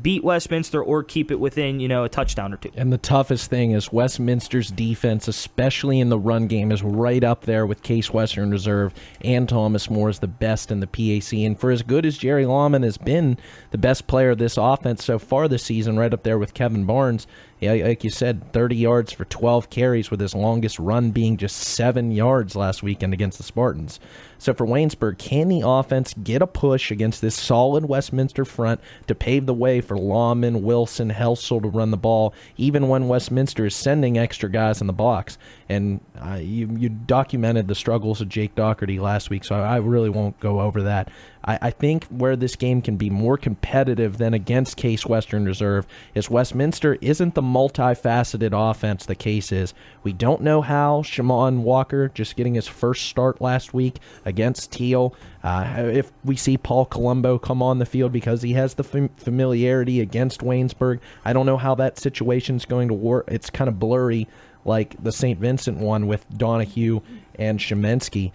S4: beat Westminster or keep it within, a touchdown or 2.
S1: And the toughest thing is Westminster's defense, especially in the run game, is right up there with Case Western Reserve, and Thomas More is the best in the PAC. And for as good as Jerry Lawman has been, the best player of this offense so far this season, right up there with Kevin Barnes, Yeah, like you said, 30 yards for 12 carries, with his longest run being just 7 yards last weekend against the Spartans. So for Waynesburg, can the offense get a push against this solid Westminster front to pave the way for Lawman, Wilson, Helsel to run the ball, even when Westminster is sending extra guys in the box? And you documented the struggles of Jake Doherty last week, so I really won't go over that. I think where this game can be more competitive than against Case Western Reserve is Westminster isn't the multifaceted offense the Case is. We don't know how Shimon Walker, just getting his first start last week against Teal, if we see Paul Colombo come on the field because he has the familiarity against Waynesburg. I don't know how that situation's going to work. It's kind of blurry, like the St. Vincent one with Donahue and Shemensky.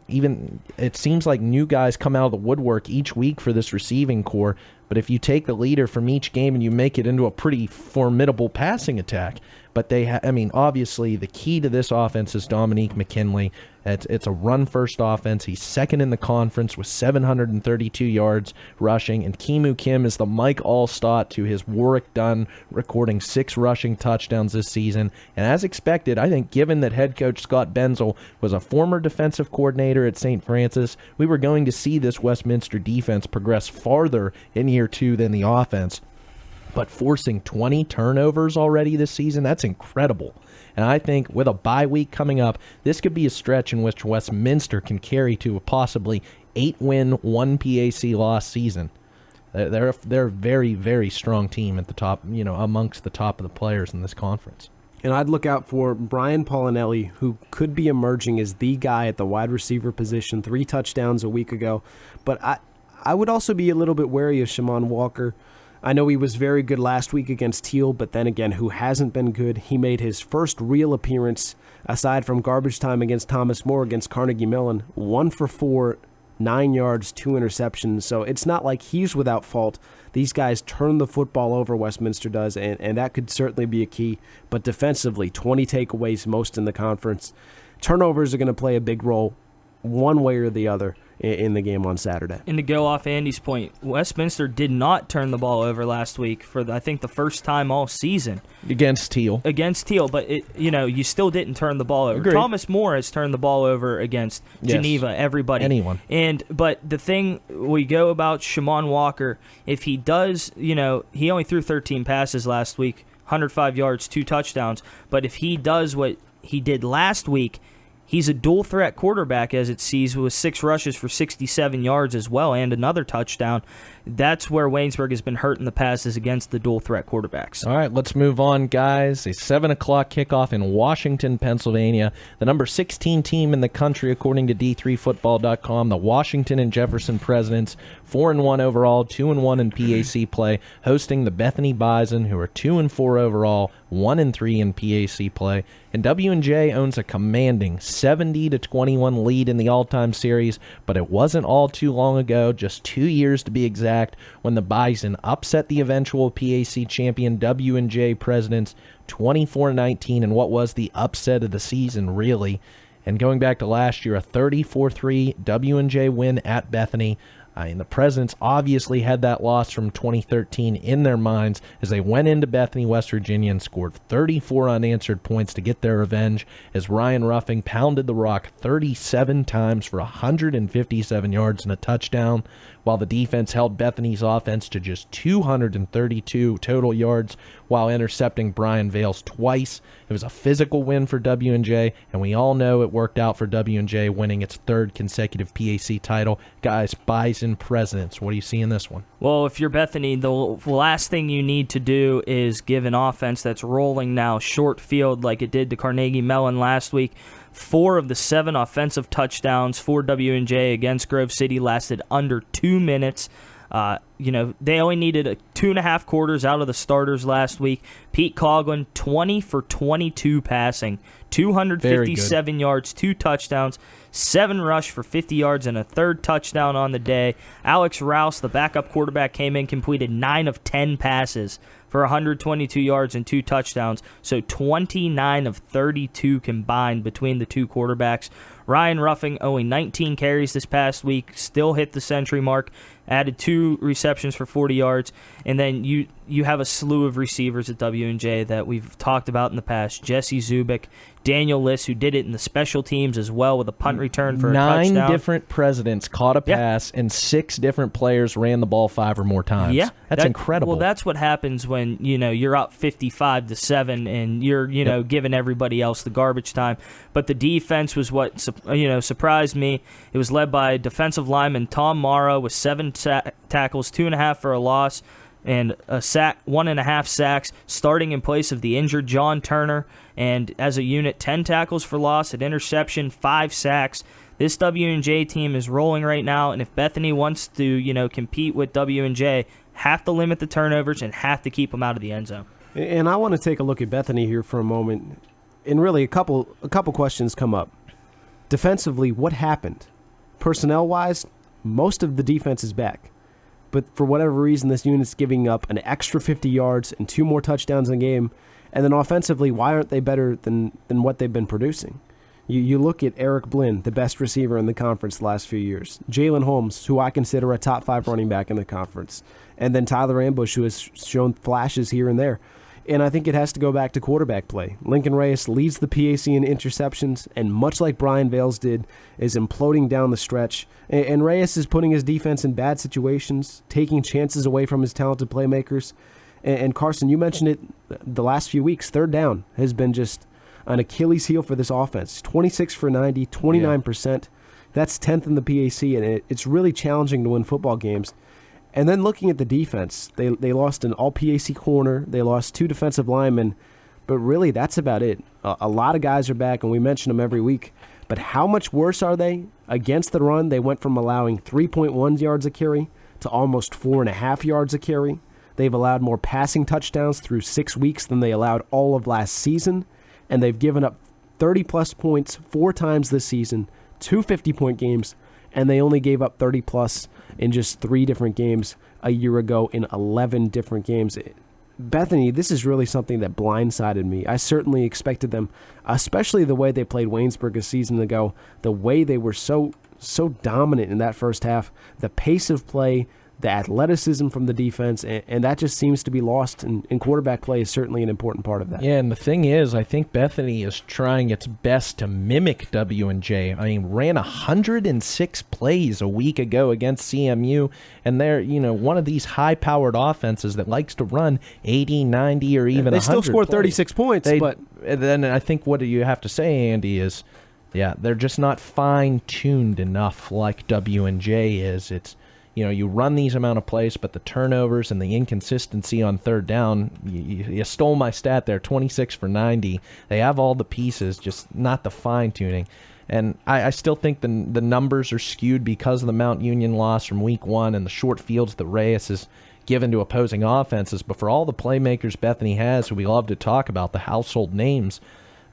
S1: Even it seems like new guys come out of the woodwork each week for this receiving core, but if you take the leader from each game and you make it into a pretty formidable passing attack, but obviously the key to this offense is Dominique McKinley. It's a run-first offense. He's second in the conference with 732 yards rushing, and Kimu Kim is the Mike Allstott to his Warwick Dunn, recording 6 rushing touchdowns this season. And as expected, I think given that head coach Scott Benzel was a former defensive coordinator at St. Francis, we were going to see this Westminster defense progress farther in year 2 than the offense. But forcing 20 turnovers already this season, that's incredible. And I think with a bye week coming up, this could be a stretch in which Westminster can carry to a possibly 8-win, 1 PAC loss season. They're a very, very strong team at the top, amongst the top of the players in this conference.
S5: And I'd look out for Brian Paulinelli, who could be emerging as the guy at the wide receiver position, 3 touchdowns a week ago. But I would also be a little bit wary of Shimon Walker. I know he was very good last week against Teal, but then again, who hasn't been good? He made his first real appearance, aside from garbage time against Thomas More against Carnegie Mellon, 1 for 4, 9 yards, 2 interceptions. So it's not like he's without fault. These guys turn the football over, Westminster does, and that could certainly be a key. But defensively, 20 takeaways, most in the conference. Turnovers are going to play a big role one way or the other in the game on Saturday.
S4: And to go off Andy's point, Westminster did not turn the ball over last week for, I think, the first time all season.
S1: Against Teal.
S4: But, you still didn't turn the ball over.
S1: Agreed.
S4: Thomas More has turned the ball over against Geneva, everybody.
S1: Anyone.
S4: But the thing we go about Shimon Walker, if he does, he only threw 13 passes last week, 105 yards, 2 touchdowns. But if he does what he did last week, he's a dual-threat quarterback, as it sees, with 6 rushes for 67 yards as well and another touchdown. That's where Waynesburg has been hurt in the past, is against the dual-threat quarterbacks.
S1: All right, let's move on, guys. A 7 o'clock kickoff in Washington, Pennsylvania. The number 16 team in the country, according to D3Football.com, the Washington and Jefferson Presidents, 4-1 overall, 2-1 in PAC play, hosting the Bethany Bison, who are 2-4 overall, 1-3 in PAC play. And W&J owns a commanding 70-21 lead in the all-time series, but it wasn't all too long ago, just 2 years to be exact, when the Bison upset the eventual PAC champion W&J Presidents 24-19 in what was the upset of the season, really. And going back to last year, a 34-3 W&J win at Bethany. And the Presidents obviously had that loss from 2013 in their minds as they went into Bethany, West Virginia, and scored 34 unanswered points to get their revenge as Ryan Ruffing pounded the rock 37 times for 157 yards and a touchdown, while the defense held Bethany's offense to just 232 total yards while intercepting Brian Vales twice. It was a physical win for W&J, and we all know it worked out for W&J, winning its 3rd consecutive PAC title. Guys, Bison Presidents, what do you see in this one?
S4: Well, if you're Bethany, the last thing you need to do is give an offense that's rolling now short field like it did to Carnegie Mellon last week. 4 of the 7 offensive touchdowns for W&J against Grove City lasted under 2 minutes. They only needed 2.5 quarters out of the starters last week. Pete Coughlin, 20 for 22 passing, 257 yards, 2 touchdowns, 7 rush for 50 yards, and a 3rd touchdown on the day. Alex Rouse, the backup quarterback, came in, completed 9 of 10 passes for 122 yards and 2 touchdowns. So 29 of 32 combined between the 2 quarterbacks. Ryan Ruffing, only 19 carries this past week, still hit the century mark, added 2 receptions receptions for 40 yards, and then you have a slew of receivers at W&J that we've talked about in the past. Jesse Zubik, Daniel Liss, who did it in the special teams as well with a punt return for a touchdown.
S1: 9 different presidents caught a pass, and 6 different players ran the ball 5 or more times.
S4: Yeah,
S1: that's incredible.
S4: Well, that's what happens when you're up 55-7 and you're giving everybody else the garbage time. But the defense was what surprised me. It was led by defensive lineman Tom Morrow with 7 tackles, 2.5 for a loss, and a sack, 1.5 sacks, starting in place of the injured John Turner. And as a unit, 10 tackles for loss, an interception, 5 sacks. This W&J team is rolling right now, and if Bethany wants to, compete with W&J, have to limit the turnovers and have to keep them out of the end zone.
S5: And I want to take a look at Bethany here for a moment. And really, a couple questions come up. Defensively, what happened? Personnel-wise, most of the defense is back. But for whatever reason, this unit's giving up an extra 50 yards and 2 more touchdowns in a game. And then offensively, why aren't they better than what they've been producing? You look at Eric Blinn, the best receiver in the conference the last few years. Jalen Holmes, who I consider a top 5 running back in the conference. And then Tyler Ambush, who has shown flashes here and there. And I think it has to go back to quarterback play. Lincoln Reyes leads the PAC in interceptions, and much like Brian Vales did, is imploding down the stretch. And Reyes is putting his defense in bad situations, taking chances away from his talented playmakers. And Carson, you mentioned it the last few weeks. 3rd down has been just an Achilles heel for this offense. 26 for 90, 29%. Yeah. That's 10th in the PAC, and it's really challenging to win football games. And then looking at the defense, they lost an all-PAC corner. They lost 2 defensive linemen. But really, that's about it. A lot of guys are back, and we mention them every week. But how much worse are they? Against the run, they went from allowing 3.1 yards a carry to almost 4.5 yards a carry. They've allowed more passing touchdowns through 6 weeks than they allowed all of last season. And they've given up 30-plus points 4 times this season, 2 50-point games, and they only gave up 30-plus in just 3 different games a year ago in 11 different games. Bethany, this is really something that blindsided me. I certainly expected them, especially the way they played Waynesburg a season ago, the way they were so dominant in that first half, the pace of play, the athleticism from the defense, and that just seems to be lost, and quarterback play is certainly an important part of that.
S1: Yeah, and the thing is, I think Bethany is trying its best to mimic W&J. I mean, ran 106 plays a week ago against CMU, and they're, one of these high-powered offenses that likes to run 80, 90, or even 100
S5: They still scored
S1: plays.
S5: 36 points, but...
S1: Then I think what you have to say, Andy, is, they're just not fine-tuned enough like W&J is. It's, you run these amount of plays, but the turnovers and the inconsistency on 3rd down, you stole my stat there, 26 for 90. They have all the pieces, just not the fine-tuning. And I still think the numbers are skewed because of the Mount Union loss from week 1 and the short fields that Reyes has given to opposing offenses. But for all the playmakers Bethany has, who we love to talk about, the household names,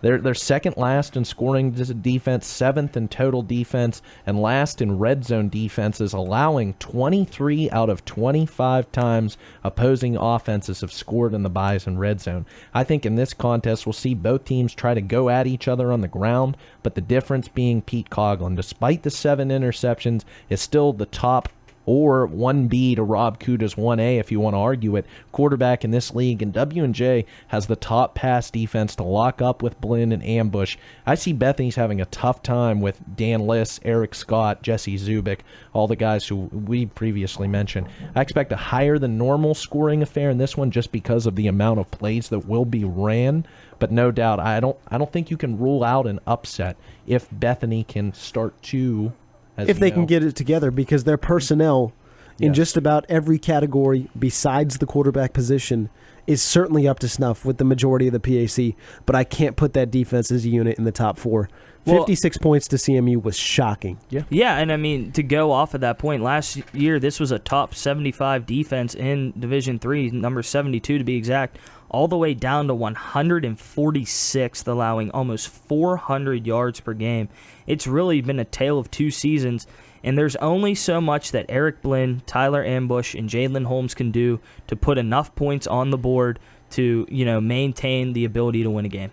S1: they're second last in scoring defense, 7th in total defense, and last in red zone defenses, allowing 23 out of 25 times opposing offenses have scored in the Bison red zone. I think in this contest we'll see both teams try to go at each other on the ground, but the difference being Pete Coughlin, despite the 7 interceptions, is still the top or 1B to Rob Kuda's 1A if you want to argue it, quarterback in this league, and W&J has the top pass defense to lock up with Blinn and Ambush. I see Bethany's having a tough time with Dan Liss, Eric Scott, Jesse Zubik, all the guys who we previously mentioned. I expect a higher than normal scoring affair in this one just because of the amount of plays that will be ran, but no doubt I don't think you can rule out an upset if Bethany can start to...
S5: If they can get it together, because their personnel in just about every category besides the quarterback position is certainly up to snuff with the majority of the PAC, but I can't put that defense as a unit in the top 4. 56 points to CMU was shocking.
S4: Yeah, and I mean, to go off of that point, last year this was a top 75 defense in Division III, number 72 to be exact, all the way down to 146th, allowing almost 400 yards per game. It's really been a tale of 2 seasons, and there's only so much that Eric Blinn, Tyler Ambush, and Jalen Holmes can do to put enough points on the board to, maintain the ability to win a game.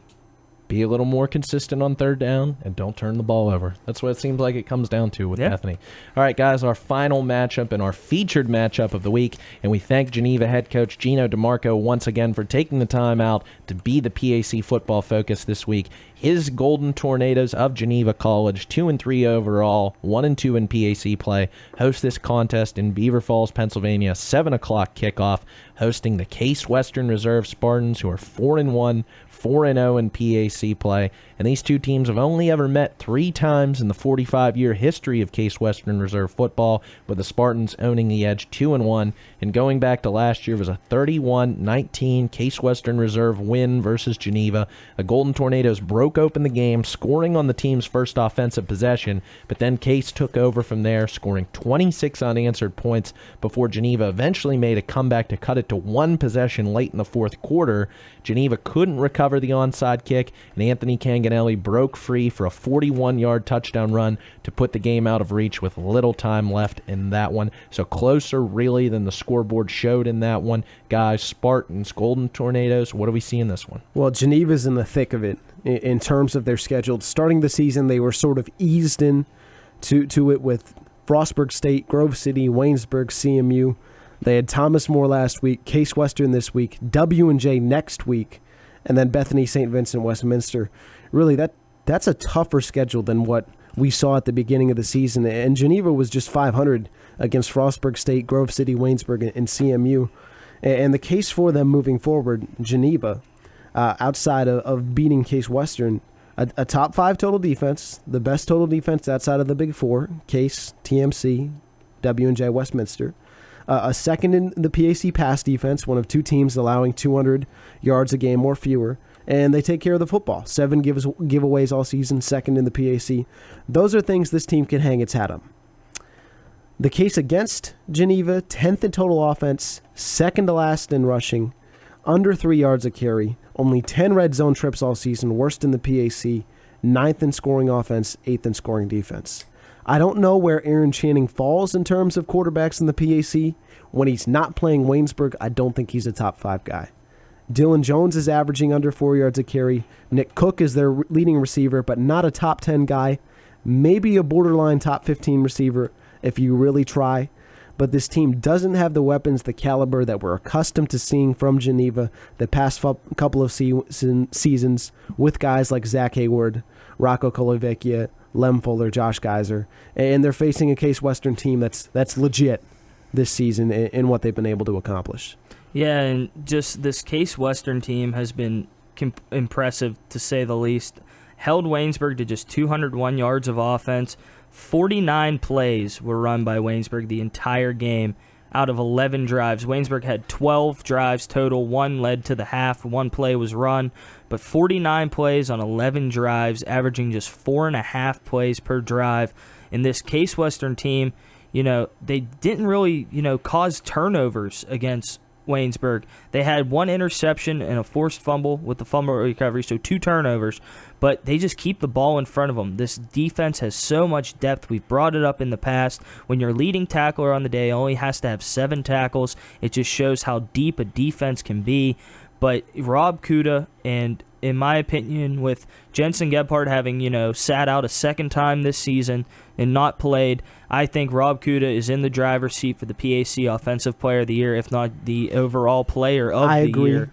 S1: be a little more consistent on third down, and don't turn the ball over. That's what it seems like it comes down to with Bethany. All right, guys, our final matchup and our featured matchup of the week, and we thank Geneva head coach Geno DeMarco once again for taking the time out to be the PAC Football Focus this week. His Golden Tornadoes of Geneva College, 2-3 overall, 1-2 in PAC play, host this contest in Beaver Falls, Pennsylvania, 7 o'clock kickoff, hosting the Case Western Reserve Spartans, who are 4-1, 4-0 in PAC play, and these two teams have only ever met 3 times in the 45-year history of Case Western Reserve football, with the Spartans owning the edge 2-1, and going back to last year was a 31-19 Case Western Reserve win versus Geneva. The Golden Tornadoes broke open the game, scoring on the team's first offensive possession, but then Case took over from there, scoring 26 unanswered points before Geneva eventually made a comeback to cut it to 1 possession late in the fourth quarter. Geneva couldn't recover the onside kick, and Anthony Canganelli broke free for a 41-yard touchdown run to put the game out of reach with little time left in that one. So closer, really, than the scoreboard showed in that one. Guys, Spartans, Golden Tornadoes, what do we see in this one?
S5: Well, Geneva's in the thick of it in terms of their schedule. Starting the season, they were sort of eased in to it with Frostburg State, Grove City, Waynesburg, CMU. They had Thomas More last week, Case Western this week, W&J next week, and then Bethany, St. Vincent, Westminster. Really, that's a tougher schedule than what we saw at the beginning of the season. And Geneva was just 500 against Frostburg State, Grove City, Waynesburg, and CMU. And the case for them moving forward, Geneva, outside of beating Case Western, a top 5 total defense, the best total defense outside of the Big Four, Case, TMC, W&J, Westminster. A second in the PAC pass defense, one of 2 teams allowing 200 yards a game or fewer, and they take care of the football. 7 giveaways all season, second in the PAC. Those are things this team can hang its hat on. The case against Geneva, 10th in total offense, second to last in rushing, under 3 yards a carry, only 10 red zone trips all season, worst in the PAC, 9th in scoring offense, 8th in scoring defense. I don't know where Aaron Channing falls in terms of quarterbacks in the PAC. When he's not playing Waynesburg, I don't think he's a top 5 guy. Dylan Jones is averaging under 4 yards a carry. Nick Cook is their leading receiver, but not a top 10 guy. Maybe a borderline top 15 receiver if you really try. But this team doesn't have the weapons, the caliber that we're accustomed to seeing from Geneva the past couple of seasons with guys like Zach Hayward, Rocco Colavecchia, Lem Fuller, Josh Geiser, and they're facing a Case Western team that's legit this season in what they've been able to accomplish.
S4: Yeah, and just this Case Western team has been impressive, to say the least. Held Waynesburg to just 201 yards of offense. 49 plays were run by Waynesburg the entire game out of 11 drives. Waynesburg had 12 drives total. 1 led to the half. 1 play was run. But 49 plays on 11 drives, averaging just 4.5 plays per drive. In this Case Western team, they didn't really, cause turnovers against Waynesburg. They had 1 interception and a forced fumble with the fumble recovery, so 2 turnovers, but they just keep the ball in front of them. This defense has so much depth. We've brought it up in the past. When your leading tackler on the day only has to have 7 tackles, it just shows how deep a defense can be. But Rob Kuda, and in my opinion, with Jensen Gebhardt having, sat out a second time this season and not played, I think Rob Kuda is in the driver's seat for the PAC Offensive Player of the Year, if not the overall player of the year.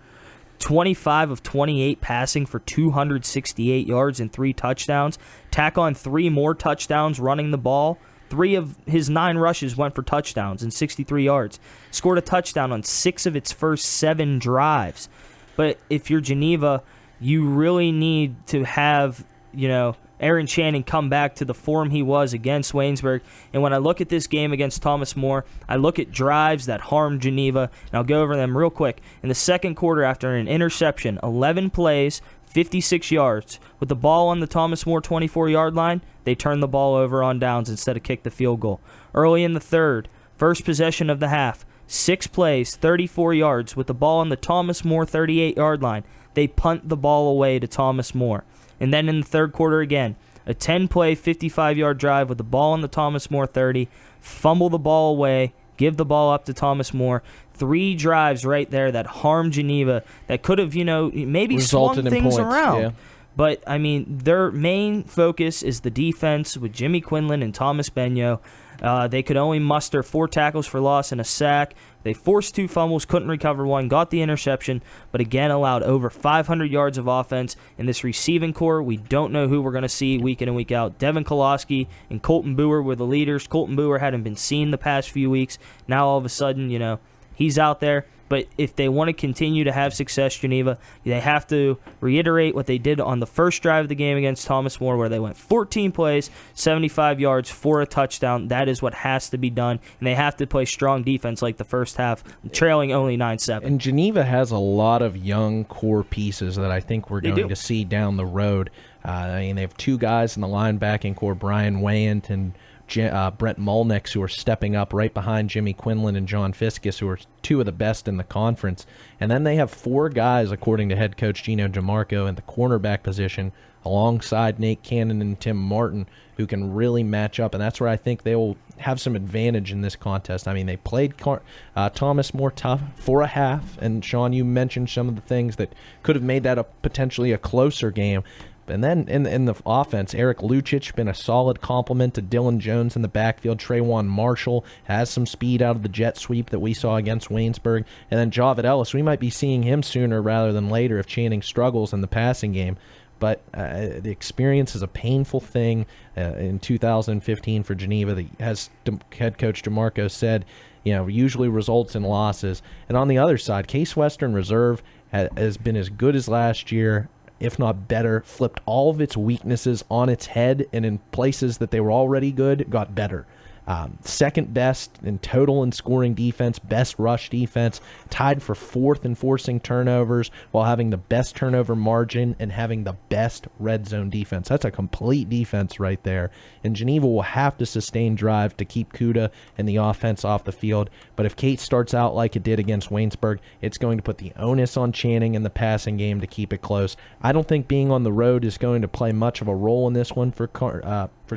S4: 25 of 28 passing for 268 yards and 3 touchdowns. Tack on 3 more touchdowns running the ball. 3 of his 9 rushes went for touchdowns and 63 yards. Scored a touchdown on 6 of its first 7 drives. But if you're Geneva, you really need to have, Aaron Channing come back to the form he was against Waynesburg. And when I look at this game against Thomas More, I look at drives that harmed Geneva, and I'll go over them real quick. In the second quarter, after an interception, 11 plays, 56 yards. With the ball on the Thomas More 24-yard line, they turned the ball over on downs instead of kick the field goal. Early in the third, first possession of the half, 6 plays, 34 yards. With the ball on the Thomas More 38-yard line, they punt the ball away to Thomas More. And then in the third quarter again, a 10-play, 55-yard drive with the ball on the Thomas More 30, fumble the ball away, give the ball up to Thomas More. 3 drives right there that harmed Geneva that could have, maybe swung things around. Yeah. But, I mean, their main focus is the defense with Jimmy Quinlan and Thomas Benyo. They could only muster 4 tackles for loss and a sack. They forced 2 fumbles, couldn't recover one, got the interception, but again allowed over 500 yards of offense. In this receiving core, we don't know who we're going to see week in and week out. Devin Koloski and Colton Boer were the leaders. Colton Boer hadn't been seen the past few weeks. Now all of a sudden, he's out there. But if they want to continue to have success, Geneva, they have to reiterate what they did on the first drive of the game against Thomas More, where they went 14 plays, 75 yards for a touchdown. That is what has to be done, and they have to play strong defense like the first half, trailing only 9-7.
S1: And Geneva has a lot of young core pieces that I think we're going to see down the road. They have 2 guys in the linebacking core, Brian Wayant and Brent Mulnix, who are stepping up right behind Jimmy Quinlan and John Fiskus, who are 2 of the best in the conference. And then they have 4 guys, according to head coach Geno DeMarco, in the cornerback position, alongside Nate Cannon and Tim Martin, who can really match up. And that's where I think they will have some advantage in this contest. I mean, they played Thomas more tough for a half. And, Sean, you mentioned some of the things that could have made that potentially a closer game. And then in the offense, Eric Lucic been a solid complement to Dylan Jones in the backfield. Trayvon Marshall has some speed out of the jet sweep that we saw against Waynesburg. And then Javid Ellis, we might be seeing him sooner rather than later if Channing struggles in the passing game. But the experience is a painful thing in 2015 for Geneva. As head coach DeMarco said, usually results in losses. And on the other side, Case Western Reserve has been as good as last year, if not better, flipped all of its weaknesses on its head, and in places that they were already good, got better. Second best in total in scoring defense, best rush defense, tied for 4th in forcing turnovers while having the best turnover margin and having the best red zone defense. That's a complete defense right there. And Geneva will have to sustain drive to keep Kuda and the offense off the field. But if Kate starts out like it did against Waynesburg, it's going to put the onus on Channing in the passing game to keep it close. I don't think being on the road is going to play much of a role in this one for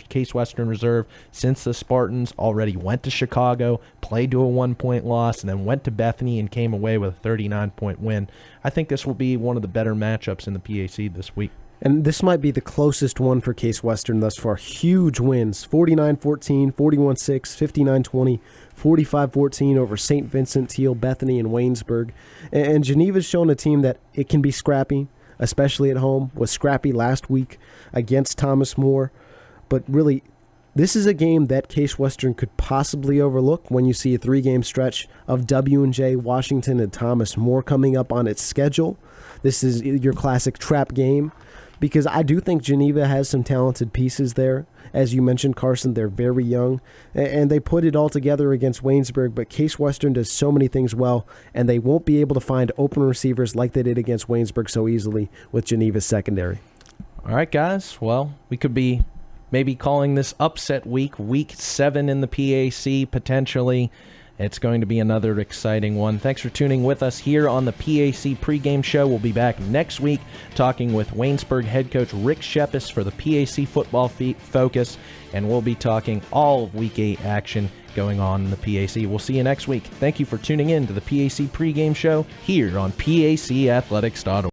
S1: Case Western Reserve, since the Spartans already went to Chicago, played to a 1-point loss, and then went to Bethany and came away with a 39-point win. I think this will be one of the better matchups in the PAC this week.
S5: And this might be the closest one for Case Western thus far. Huge wins, 49-14, 41-6, 59-20, 45-14 over St. Vincent, Teal, Bethany, and Waynesburg. And Geneva's shown a team that it can be scrappy, especially at home. Was scrappy last week against Thomas More. But really, this is a game that Case Western could possibly overlook when you see a 3-game stretch of W&J, Washington, and Thomas More coming up on its schedule. This is your classic trap game, because I do think Geneva has some talented pieces there. As you mentioned, Carson, they're very young, and they put it all together against Waynesburg, but Case Western does so many things well, and they won't be able to find open receivers like they did against Waynesburg so easily with Geneva's secondary.
S1: All right, guys. Well, we could be maybe calling this upset week 7 in the PAC, potentially. It's going to be another exciting one. Thanks for tuning with us here on the PAC Pregame Show. We'll be back next week talking with Waynesburg head coach Rick Shepis for the PAC Football Focus, and we'll be talking all of Week 8 action going on in the PAC. We'll see you next week. Thank you for tuning in to the PAC Pregame Show here on PACathletics.org.